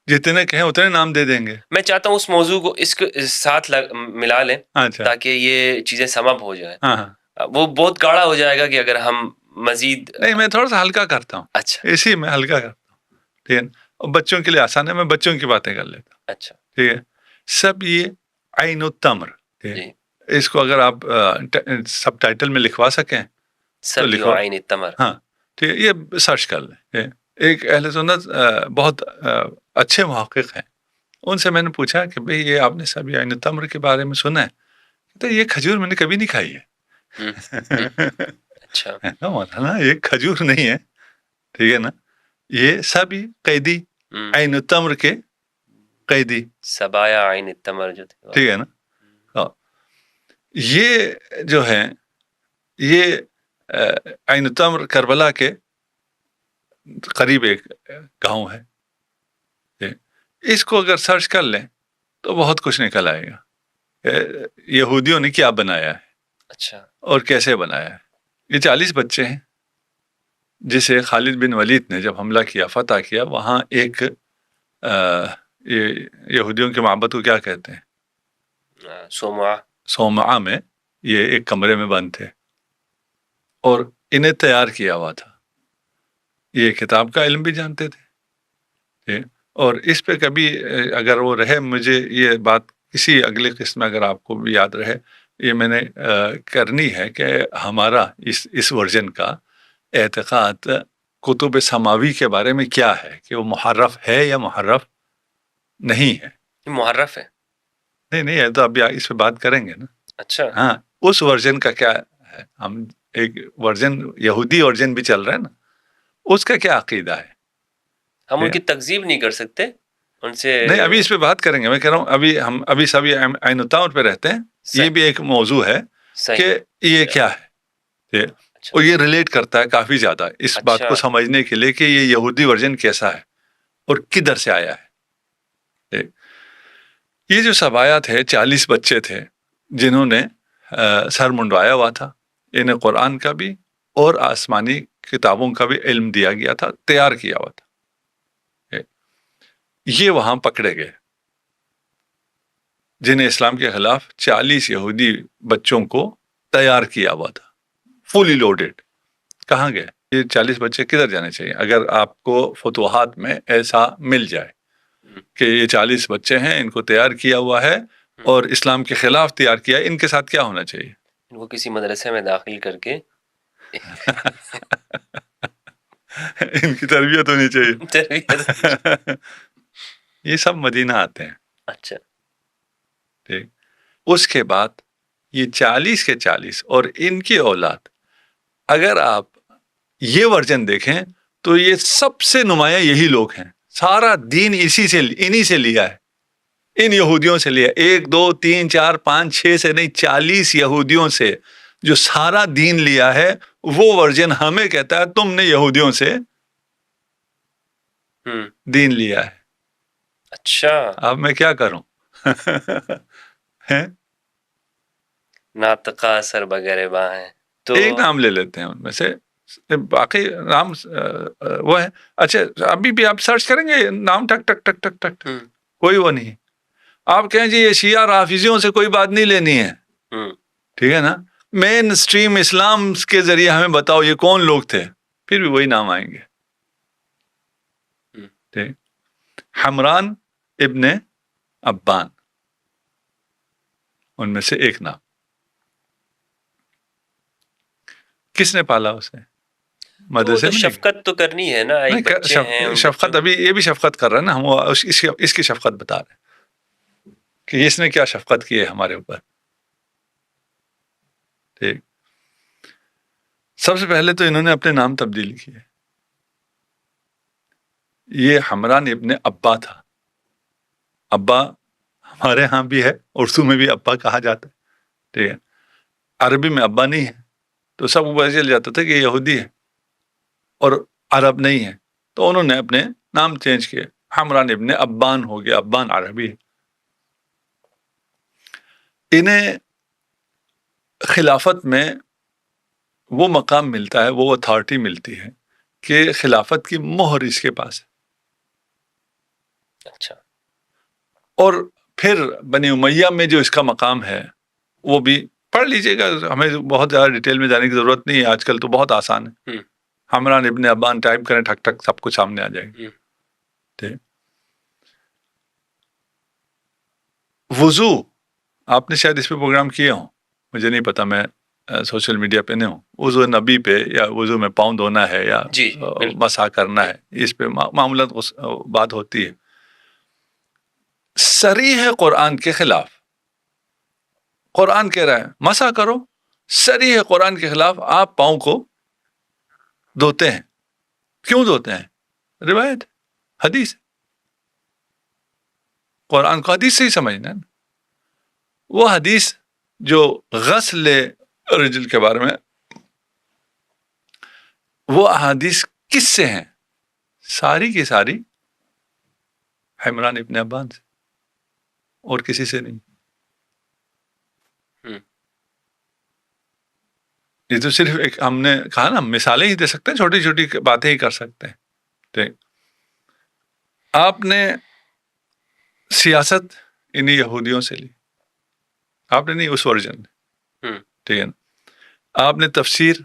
جتنے کہیں اتنے نام دے دیں گے. میں چاہتا ہوں اس موضوع کو اس کے ساتھ ملا لیں اچھا، تاکہ یہ چیزیں سمب ہو جائیں. ہاں ہاں، وہ بہت گاڑا ہو جائے گا کہ اگر ہم مزید. نہیں میں تھوڑا سا ہلکا کرتا ہوں. اچھا اسی میں ہلکا کرتا ہوں. ٹھیک ہے، اور بچوں کے لیے آسان ہے، میں بچوں کی باتیں کر لیتا ہوں. اچھا ٹھیک ہے، سب یہ عین التمر. جی، اس کو اگر آپ سب ٹائٹل میں لکھوا سکیں تو سب لکھوا. عین التمر. ہاں ٹھیک ہے، یہ سرچ کر لیں. ایک اہل سنت بہت اچھے محقق ہیں، ان سے میں نے پوچھا کہ بھئی یہ آپ نے سب عین التمر کے بارے میں سنا ہے؟ تو یہ کھجور میں نے کبھی نہیں کھائی ہے. اچھا، مولانا یہ کھجور نہیں ہے، ٹھیک ہے نا، یہ سب قیدی عین التمر کے قیدی. سبایا عین التمر جو تھے. ٹھیک ہے نا. یہ جو ہے یہ عین التمر کربلا کے قریب ایک گاؤں ہے. اس کو اگر سرچ کر لیں تو بہت کچھ نکل آئے گا یہودیوں نے کیا بنایا ہے. اچھا، اور کیسے بنایا ہے. یہ 40 بچے ہیں جسے خالد بن ولید نے جب حملہ کیا، فتح کیا، وہاں ایک یہودیوں کے معبد کو کیا کہتے ہیں، صومعہ میں یہ ایک کمرے میں بند تھے اور انہیں تیار کیا ہوا تھا. یہ کتاب کا علم بھی جانتے تھے. اور اس پہ کبھی اگر وہ رہے، مجھے یہ بات کسی اگلی قسط میں اگر آپ کو بھی یاد رہے، یہ میں نے کرنی ہے کہ ہمارا اس ورژن کا اعتقاد کتب سماوی کے بارے میں کیا ہے، کہ وہ محرف ہے یا محرف نہیں ہے. محرف ہے. نہیں یہ تو ابھی اس پہ بات کریں گے نا. اچھا، ہاں، اس ورژن کا کیا ہے. ہم ایک ورژن یہودی ورژن بھی چل رہا ہے نا، اس کا کیا عقیدہ ہے. ہم ان کی تکذیب نہیں کر سکتے ان سے. نہیں ابھی اس پہ بات کریں گے. میں کہہ رہا ہوں ابھی سب عین التمر پہ رہتے ہیں. یہ بھی ایک موضوع ہے کہ یہ کیا ہے، اور یہ ریلیٹ کرتا ہے کافی زیادہ اس بات کو سمجھنے کے لیے کہ یہ یہودی ورژن کیسا ہے اور کدھر سے آیا ہے. یہ جو سبایات ہے، 40 بچے تھے جنہوں نے سر منڈوایا ہوا تھا. انہیں قرآن کا بھی اور آسمانی کتابوں کا بھی علم دیا گیا تھا، تیار کیا ہوا تھا. یہ وہاں پکڑے گئے جنہیں اسلام کے خلاف 40 یہودی بچوں کو تیار کیا ہوا تھا، فلی لوڈڈ. کہاں گئے یہ 40 بچے؟ کدھر جانے چاہیے اگر آپ کو فتوحات میں ایسا مل جائے کہ یہ 40 بچے ہیں، ان کو تیار کیا ہوا ہے اور اسلام کے خلاف تیار کیا ہے، ان کے ساتھ کیا ہونا چاہیے؟ ان کو کسی مدرسے میں داخل کر کے ان کی تربیت ہونی چاہیے. یہ سب مدینہ آتے ہیں. اچھا، ٹھیک. اس کے بعد یہ 40 کے 40 اور ان کی اولاد، اگر آپ یہ ورژن دیکھیں تو یہ سب سے نمایاں یہی لوگ ہیں. سارا دین انہی سے لیا ہے، ان یہودیوں سے لیا. 1 2 3 4 5 6 سے نہیں، 40 یہودیوں سے جو سارا دین لیا ہے. وہ ورژن ہمیں کہتا ہے تم نے یہودیوں سے دین لیا ہے. اچھا، اب میں کیا کروں؟ ناطقہ سر بغیر باہیں تو ایک نام لے لیتے ہیں ان میں سے، باقی نام وہ ہے. اچھا ابھی بھی آپ سرچ کریں گے نام ٹک ٹک ٹک ٹک ٹک، کوئی وہ نہیں. آپ کہیں جی یہ شیعہ رافضیوں سے کوئی بات نہیں لینی ہے، ٹھیک ہے نا، مین اسٹریم اسلام کے ذریعے ہمیں بتاؤ یہ کون لوگ تھے، پھر بھی وہی نام آئیں گے. ٹھیک. حمران ابن ابان ان میں سے ایک نام. کس نے پالا اسے؟ مدرسے میں. شفقت تو کرنی ہے نا، ایک بچے ہیں. شفقت ابھی یہ بھی شفقت کر رہا ہے نا، ہم اس کی شفقت بتا رہے ہیں کہ اس نے کیا شفقت کی ہے ہمارے اوپر. ٹھیک. سب سے پہلے تو انہوں نے اپنے نام تبدیل کیے. یہ حمران ابن ابا تھا. ابا ہمارے ہاں بھی ہے، اردو میں بھی ابا کہا جاتا ہے، ٹھیک ہے. عربی میں ابا نہیں ہے تو سب کو پتہ چل جاتا تھا کہ یہ یہودی ہے اور عرب نہیں ہے، تو انہوں نے اپنے نام چینج کیے. حمران ابن ابان ہو گیا، ابان عربی ہے. انہیں خلافت میں وہ مقام ملتا ہے، وہ اتھارٹی ملتی ہے کہ خلافت کی مہر اس کے پاس ہے۔ اچھا، اور پھر بنی امیہ میں جو اس کا مقام ہے وہ بھی پڑھ لیجئے گا، ہمیں بہت زیادہ ڈیٹیل میں جانے کی ضرورت نہیں ہے، آج کل تو بہت آسان ہے، حمران ابن ابان ٹائپ کریں، ٹھک ٹھک سب کچھ سامنے آ جائے گا۔ ٹھیک، وضو آپ نے شاید اس پہ پروگرام کیے ہوں، مجھے نہیں پتا، میں سوشل میڈیا پہ نہیں ہوں۔ وضو نبی پہ یا وضو میں پاؤں دھونا ہے یا مسح کرنا ہے، اس پہ معمولاً بات ہوتی ہے۔ صریح ہے قرآن کے خلاف، قرآن کہہ رہا ہے مسح کرو، صریح ہے قرآن کے خلاف آپ پاؤں کو دھوتے ہیں۔ کیوں دھوتے ہیں؟ روایت، حدیث، قرآن کو حدیث سے ہی سمجھنا ہے۔ وہ حدیث جو غسل رجل کے بارے میں، وہ احادیث کس سے ہیں؟ ساری کی ساری حمران ابن ابان سے، اور کسی سے نہیں۔ یہ تو صرف ایک ہم نے کہا نا، مثالیں ہی دے سکتے ہیں، چھوٹی چھوٹی باتیں ہی کر سکتے ہیں۔ ٹھیک، آپ نے سیاست انہی یہودیوں سے لی، آپ نے نہیں، اس ورژن میں، ٹھیک ہے نا۔ آپ نے تفسیر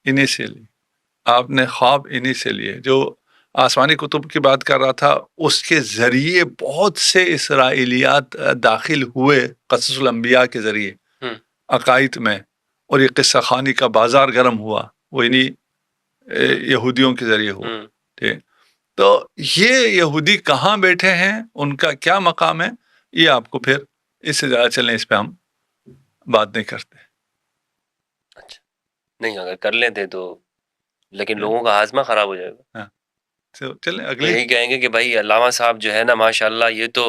انہی سے لی، آپ نے خواب انہی سے لیے۔ جو آسمانی کتب کی بات کر رہا تھا، اس کے ذریعے بہت سے اسرائیلیات داخل ہوئے قصص الانبیاء کے ذریعے عقائد میں، اور یہ قصہ خوانی کا بازار گرم ہوا، وہ انہی یہودیوں کے ذریعے ہوا۔ ٹھیک، تو یہ یہودی کہاں بیٹھے ہیں، ان کا کیا مقام ہے، یہ آپ کو پھر اس سے زیادہ چلیں، اس پہ ہم بات نہیں کرتے۔ اچھا، نہیں، اگر کر لیتے تو، لیکن لوگوں کا ہاضمہ خراب ہو جائے گا۔ چلیں اگلے، یہی کہیں گے کہ بھائی علامہ صاحب جو ہے نا، ماشاءاللہ، یہ تو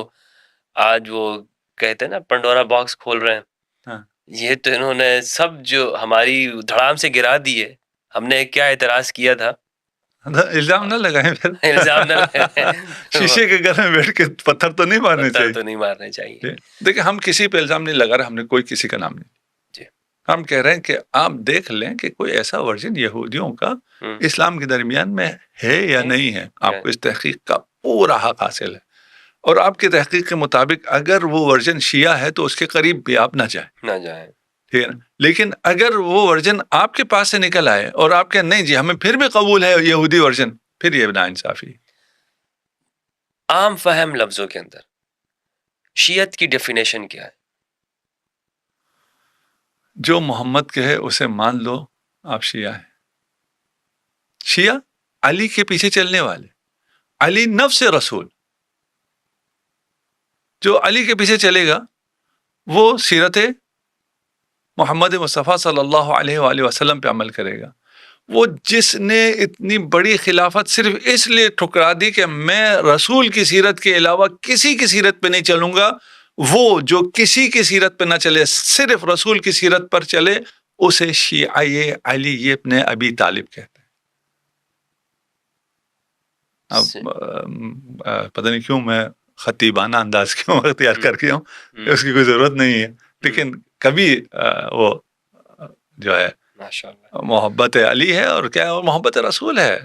آج وہ کہتے ہیں نا پنڈورا باکس کھول رہے ہیں، یہ تو انہوں نے سب جو ہماری دھڑام سے گرا دی ہے۔ ہم نے کیا اعتراض کیا تھا، الزام نہ لگائیں، پھر الزام نہ لگائیں، شیشے کے گھر میں بیٹھ کے پتھر تو نہیں مارنے پتھر چاہیے، تو نہیں مارنے چاہیے۔ دیکھیں ہم کسی پہ الزام نہیں لگا رہے، ہم نے کوئی کسی کا نام نہیں، ہم کہہ رہے ہیں کہ آپ دیکھ لیں کہ کوئی ایسا ورژن یہودیوں کا اسلام کے درمیان میں ہے یا نہیں ہے، آپ کو اس تحقیق کا پورا حق حاصل ہے، اور آپ کی تحقیق کے مطابق اگر وہ ورژن شیعہ ہے تو اس کے قریب بھی آپ نہ جائیں، ٹھیک ہے نا۔ لیکن اگر وہ ورژن آپ کے پاس سے نکل آئے اور آپ کہ نہیں جی ہمیں پھر بھی قبول ہے یہودی ورژن، پھر یہ ناانصافی۔ عام فہم لفظوں کے اندر شیعت کی ڈیفینیشن کیا ہے؟ جو محمد کہے اسے مان لو، آپ شیعہ ہیں۔ شیعہ علی کے پیچھے چلنے والے، علی نفس رسول، جو علی کے پیچھے چلے گا وہ سیرت محمد مصطفیٰ صلی اللہ علیہ وآلہ وسلم پہ عمل کرے گا۔ وہ جس نے اتنی بڑی خلافت صرف اس لیے ٹھکرا دی کہ میں رسول کی سیرت کے علاوہ کسی کی سیرت پہ نہیں چلوں گا، وہ جو کسی کی سیرت پہ نہ چلے، صرف رسول کی سیرت پر چلے، اسے شیعہ علی ابن ابی طالب کہتے ہیں۔ اب پتہ نہیں کیوں میں خطیبانہ انداز کیوں اختیار کر کے ہوں، اس کی کوئی ضرورت نہیں ہے، لیکن کبھی وہ جو ہے محبت علی ہے، اور کیا ہے، محبت رسول ہے،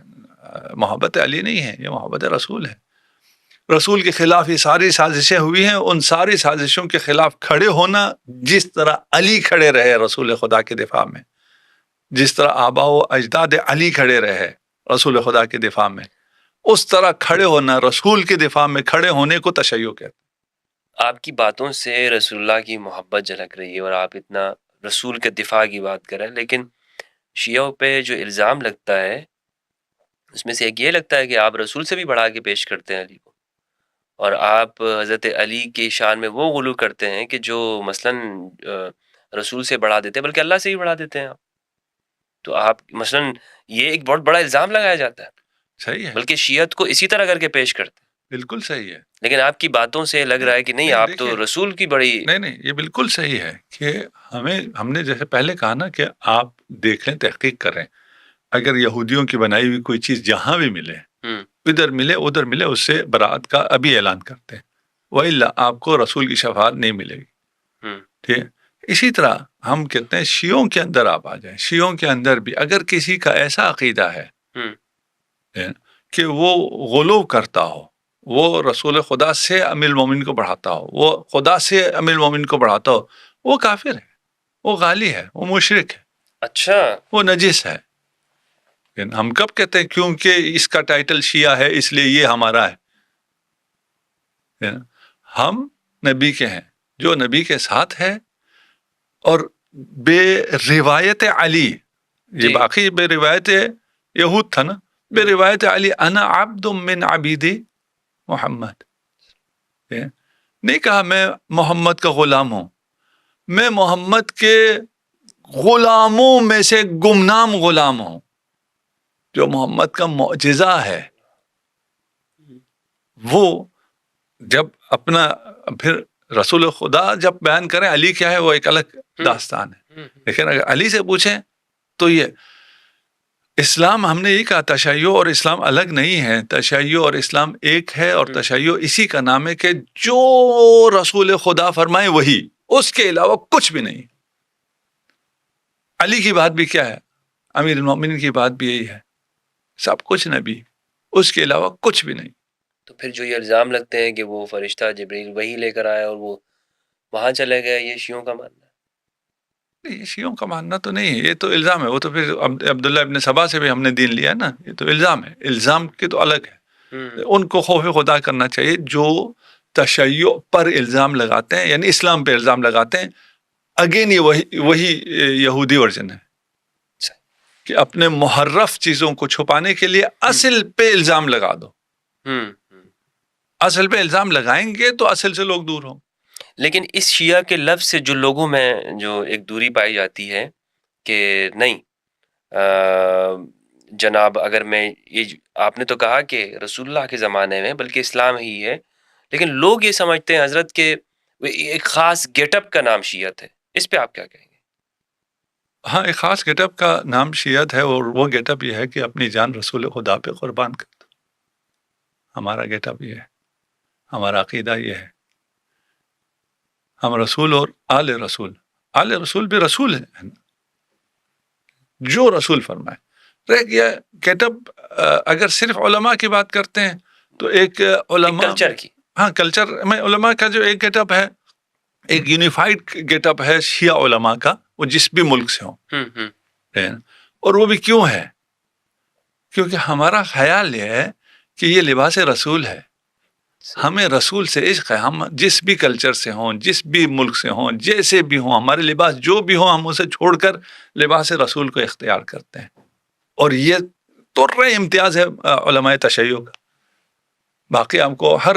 محبت علی نہیں ہے، یہ محبت رسول ہے۔ رسول کے خلاف یہ ساری سازشیں ہوئی ہیں، ان ساری سازشوں کے خلاف کھڑے ہونا، جس طرح علی کھڑے رہے رسول خدا کے دفاع میں، جس طرح آبا و اجداد علی کھڑے رہے رسول خدا کے دفاع میں، اس طرح کھڑے ہونا، رسول کے دفاع میں کھڑے ہونے کو تشیع کہتے ہیں۔ آپ کی باتوں سے رسول اللہ کی محبت جھلک رہی ہے، اور آپ اتنا رسول کے دفاع کی بات کر رہے ہیں، لیکن شیعوں پہ جو الزام لگتا ہے اس میں سے ایک یہ لگتا ہے کہ آپ رسول سے بھی بڑھا کے پیش کرتے ہیں علی کو، اور آپ حضرت علی کی شان میں وہ غلو کرتے ہیں کہ جو مثلاً رسول سے بڑھا دیتے ہیں، بلکہ اللہ سے ہی بڑھا دیتے ہیں آپ۔ تو آپ مثلاً یہ ایک بہت بڑا الزام لگایا جاتا ہے، صحیح ہے، بلکہ شیعت کو اسی طرح کر کے پیش کرتے ہیں۔ بالکل صحیح ہے، لیکن آپ کی باتوں سے لگ رہا ہے کہ نہیں، آپ تو رسول کی بڑی، نہیں، یہ بالکل صحیح ہے کہ ہم نے جیسے پہلے کہا نا کہ آپ دیکھ لیں، تحقیق کریں، اگر یہودیوں کی بنائی ہوئی کوئی چیز جہاں بھی ملے، ادھر ملے ادھر ملے، اس سے برات کا ابھی اعلان کرتے ہیں، وَإِلَّا آپ کو رسول کی شفاعت نہیں ملے گی۔ ٹھیک ہے. اسی طرح ہم کہتے ہیں شیعوں کے اندر آپ آ جائیں, شیعوں کے اندر بھی اگر کسی کا ایسا عقیدہ ہے کہ وہ غلو کرتا ہو, وہ رسول خدا سے امیر المومنین کو بڑھاتا ہو, وہ خدا سے امیر المومنین کو بڑھاتا ہو, وہ کافر ہے, وہ غالی ہے, وہ مشرک ہے, اچھا, وہ نجس ہے. ہم کب کہتے ہیں کیونکہ اس کا ٹائٹل شیعہ ہے اس لیے یہ ہمارا ہے؟ ہم نبی کے ہیں, جو نبی کے ساتھ ہے, اور بے روایت علی, یہ باقی بے روایت یہود تھا نا, بے روایت علی انا عبد من عبید محمد, نہیں کہا میں محمد کا غلام ہوں, میں محمد کے غلاموں میں سے گمنام غلام ہوں. جو محمد کا معجزہ ہے وہ جب اپنا پھر رسول خدا جب بیان کریں, علی کیا ہے وہ ایک الگ داستان ہے, لیکن اگر علی سے پوچھیں تو یہ اسلام, ہم نے یہ کہا تشیع اور اسلام الگ نہیں ہے, تشیع اور اسلام ایک ہے, اور تشیع اسی کا نام ہے کہ جو رسول خدا فرمائے وہی, اس کے علاوہ کچھ بھی نہیں. علی کی بات بھی کیا ہے, امیر المومنین کی بات بھی یہی ہے, سب کچھ نبی, اس کے علاوہ کچھ بھی نہیں. تو پھر جو یہ الزام لگتے ہیں کہ وہ فرشتہ جبریل وہی لے کر آیا اور وہ وہاں چلے گئے, یہ شیعوں کا ماننا ہے؟ یہ شیعوں کا ماننا تو نہیں ہے, یہ تو الزام ہے. وہ تو پھر عبداللہ ابن سبا سے بھی ہم نے دین لیا نا, یہ تو الزام ہے, الزام کے تو الگ ہے. ان کو خوف خدا کرنا چاہیے جو تشیع پر الزام لگاتے ہیں, یعنی اسلام پہ الزام لگاتے ہیں. اگین یہ وہی یہودی ورژن ہے کہ اپنے محرف چیزوں کو چھپانے کے لیے اصل پہ الزام لگا دو. اصل پہ الزام لگائیں گے تو اصل سے لوگ دور ہوں. لیکن اس شیعہ کے لفظ سے جو لوگوں میں جو ایک دوری پائی جاتی ہے کہ نہیں جناب, اگر میں یہ آپ نے تو کہا کہ رسول اللہ کے زمانے میں بلکہ اسلام ہی ہے, لیکن لوگ یہ سمجھتے ہیں حضرت کہ ایک خاص گیٹ اپ کا نام شیعت ہے, اس پہ آپ کیا کہیں گے؟ ہاں, ایک خاص گیٹ اپ کا نام شیعت ہے, اور وہ گیٹ اپ یہ ہے کہ اپنی جان رسول خدا پہ قربان کر دو. ہمارا گیٹ اپ یہ ہے, ہمارا عقیدہ یہ ہے. ہم رسول اور آل رسول بھی رسول ہے, جو رسول فرمائے. رہ گیا گیٹ اپ, اگر صرف علماء کی بات کرتے ہیں تو ایک علماء کلچر کی, ہاں کلچر میں علماء کا جو ایک گیٹ اپ ہے, ایک یونیفائڈ گیٹ اپ ہے شیعہ علماء کا, وہ جس بھی ملک سے ہوں. اور وہ بھی کیوں ہے؟ کیونکہ ہمارا خیال یہ ہے کہ یہ لباس رسول ہے, ہمیں رسول سے عشق ہے. ہم جس بھی کلچر سے ہوں, جس بھی ملک سے ہوں, جیسے بھی ہوں, ہمارے لباس جو بھی ہوں, ہم اسے چھوڑ کر لباس رسول کو اختیار کرتے ہیں. اور یہ طور امتیاز ہے علماء تشیع کا. باقی آپ کو ہر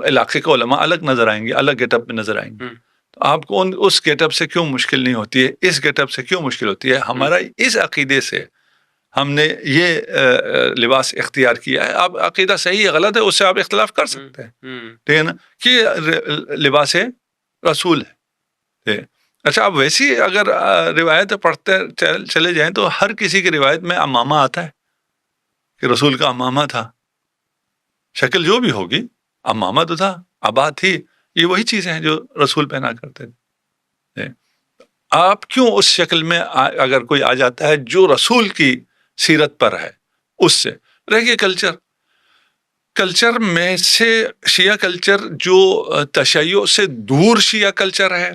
علاقے کے علماء الگ نظر آئیں گے, الگ گیٹ اپ میں نظر آئیں گے. تو آپ کو اس گیٹ اپ سے کیوں مشکل نہیں ہوتی ہے, اس گیٹ اپ سے کیوں مشکل ہوتی ہے؟ ہمارا اس عقیدے سے ہم نے یہ لباس اختیار کیا ہے. آپ عقیدہ صحیح ہے غلط ہے اس سے آپ اختلاف کر سکتے ہیں, ٹھیک ہے نا, کہ لباس رسول ہے. اچھا, آپ ویسی اگر روایت پڑھتے چلے جائیں تو ہر کسی کی روایت میں امامہ آتا ہے کہ رسول کا امامہ تھا. شکل جو بھی ہوگی, امامہ تو تھا, عبا تھی, یہ وہی چیزیں ہیں جو رسول پہنا کرتے تھے. آپ کیوں اس شکل میں اگر کوئی آ جاتا ہے جو رسول کی سیرت پر ہے, اس سے رہ گئے کلچر میں سے شیعہ کلچر جو تشیع سے دور شیعہ کلچر ہے,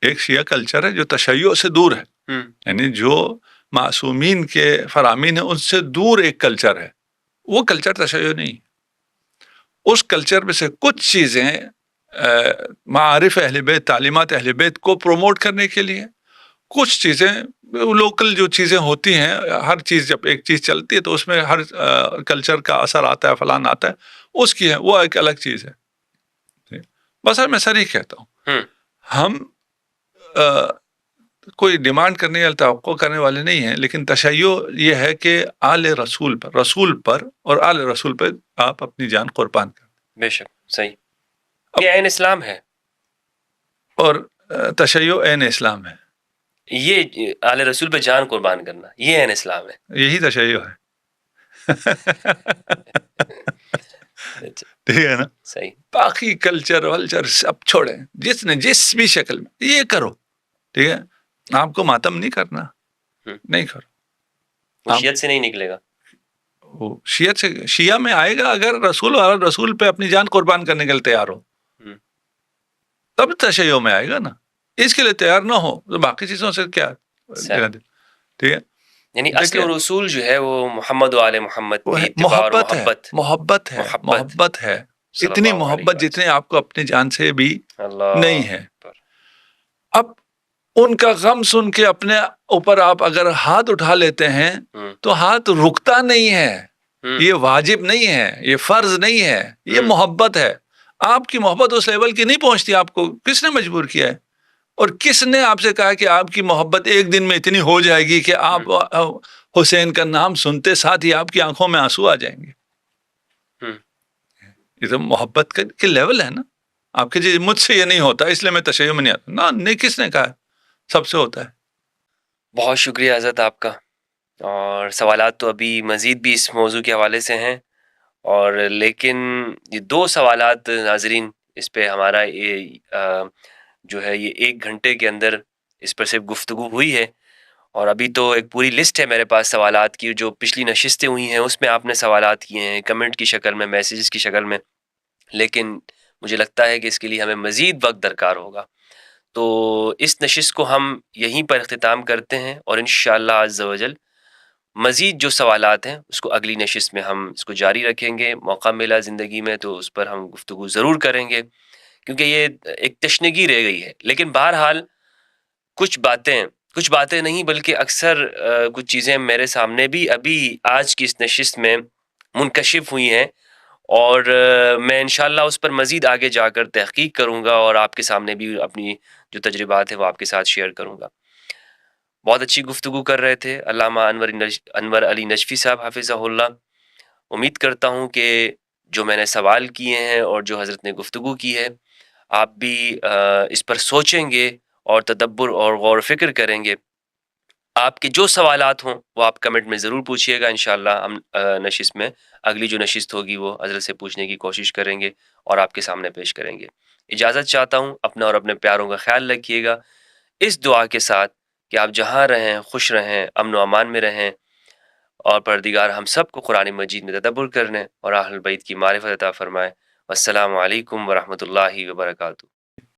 ایک شیعہ کلچر ہے جو تشیع سے دور ہے, یعنی جو معصومین کے فرامین ہیں ان سے دور ایک کلچر ہے. وہ کلچر تشیع نہیں. اس کلچر میں سے کچھ چیزیں معارف اہل بیت, تعلیمات اہل بیت کو پروموٹ کرنے کے لیے, کچھ چیزیں لوکل جو چیزیں ہوتی ہیں, ہر چیز جب ایک چیز چلتی ہے تو اس میں ہر کلچر کا اثر آتا ہے, فلان آتا ہے, اس کی ہے وہ ایک الگ چیز ہے. بس میں صریح کہتا ہوں, ہم کوئی ڈیمانڈ کرنے یا توقع کرنے والے نہیں ہیں, لیکن تشیع یہ ہے کہ آل رسول پر اور آل رسول پہ آپ اپنی جان قربان کریں. بے شک صحیح, یہ عین اسلام ہے, اور تشیع عین اسلام ہے. یہ آل رسول پہ جان قربان کرنا یہ عین اسلام ہے, یہی تشیع ہے. ٹھیک ہے نا. صحیح. باقی کلچر ولچر سب چھوڑیں, جس نے جس بھی شکل میں یہ کرو, ٹھیک ہے. آپ کو ماتم نہیں کرنا, نہیں کرو. وہ شیعت سے نہیں نکلے گا, وہ شیعت سے, شیعہ میں آئے گا اگر رسول پہ اپنی جان قربان کرنے کے لیے تیار ہو, تب تشیع میں آئے گا نا. اس کے لیے تیار نہ ہو تو باقی چیزوں سے کیا, ٹھیک ہے. یعنی اصل اور اصول جو ہے وہ محمد و آل محمد کی اتباع اور محبت ہے, محبت ہے. اتنی محبت جتنے آپ کو اپنی جان سے بھی نہیں ہے. اب ان کا غم سن کے اپنے اوپر آپ اگر ہاتھ اٹھا لیتے ہیں تو ہاتھ رکتا نہیں ہے. یہ واجب نہیں ہے, یہ فرض نہیں ہے, یہ محبت ہے. آپ کی محبت اس لیول کی نہیں پہنچتی. آپ کو کس نے مجبور کیا ہے, اور کس نے آپ سے کہا کہ آپ کی محبت ایک دن میں اتنی ہو جائے گی کہ آپ حسین کا نام سنتے ساتھ ہی آپ کی آنکھوں میں آنسو آ جائیں گے. یہ تو محبت کے لیول ہے نا. آپ کے مجھ سے یہ نہیں ہوتا اس لیے میں تشیع میں نہیں آتا نا, نہیں, کس نے کہا, سب سے ہوتا ہے. بہت شکریہ حضرت آپ کا. اور سوالات تو ابھی مزید بھی اس موضوع کے حوالے سے ہیں, اور لیکن یہ 2 سوالات ناظرین, اس پہ ہمارا یہ جو ہے یہ 1 گھنٹے کے اندر اس پر صرف گفتگو ہوئی ہے, اور ابھی تو ایک پوری لسٹ ہے میرے پاس سوالات کی جو پچھلی نشستیں ہوئی ہیں اس میں آپ نے سوالات کیے ہیں, کمنٹ کی شکل میں, میسیجز کی شکل میں. لیکن مجھے لگتا ہے کہ اس کے لیے ہمیں مزید وقت درکار ہوگا. تو اس نشست کو ہم یہیں پر اختتام کرتے ہیں, اور انشاءاللہ عز و جل مزید جو سوالات ہیں اس کو اگلی نشست میں ہم اس کو جاری رکھیں گے. موقع ملا زندگی میں تو اس پر ہم گفتگو ضرور کریں گے, کیونکہ یہ ایک تشنگی رہ گئی ہے. لیکن بہرحال کچھ باتیں نہیں بلکہ اکثر کچھ چیزیں میرے سامنے بھی ابھی آج کی اس نشست میں منکشف ہوئی ہیں, اور میں انشاءاللہ اس پر مزید آگے جا کر تحقیق کروں گا, اور آپ کے سامنے بھی اپنی جو تجربات ہیں وہ آپ کے ساتھ شیئر کروں گا. بہت اچھی گفتگو کر رہے تھے علامہ انور علی نجفی صاحب حافظہ اللہ. امید کرتا ہوں کہ جو میں نے سوال کیے ہیں اور جو حضرت نے گفتگو کی ہے آپ بھی اس پر سوچیں گے اور تدبر اور غور و فکر کریں گے. آپ کے جو سوالات ہوں وہ آپ کمنٹ میں ضرور پوچھیے گا. انشاءاللہ ہم نشست میں اگلی جو نشست ہوگی وہ حضرت سے پوچھنے کی کوشش کریں گے اور آپ کے سامنے پیش کریں گے. اجازت چاہتا ہوں, اپنا اور اپنے پیاروں کا خیال رکھیے گا, اس دعا کے ساتھ کہ آپ جہاں رہیں خوش رہیں, امن و امان میں رہیں, اور پروردگار ہم سب کو قرآن مجید میں تدبر کرنے اور اہل بیت کی معرفت عطا فرمائے. والسلام علیکم ورحمۃ اللہ وبرکاتہ.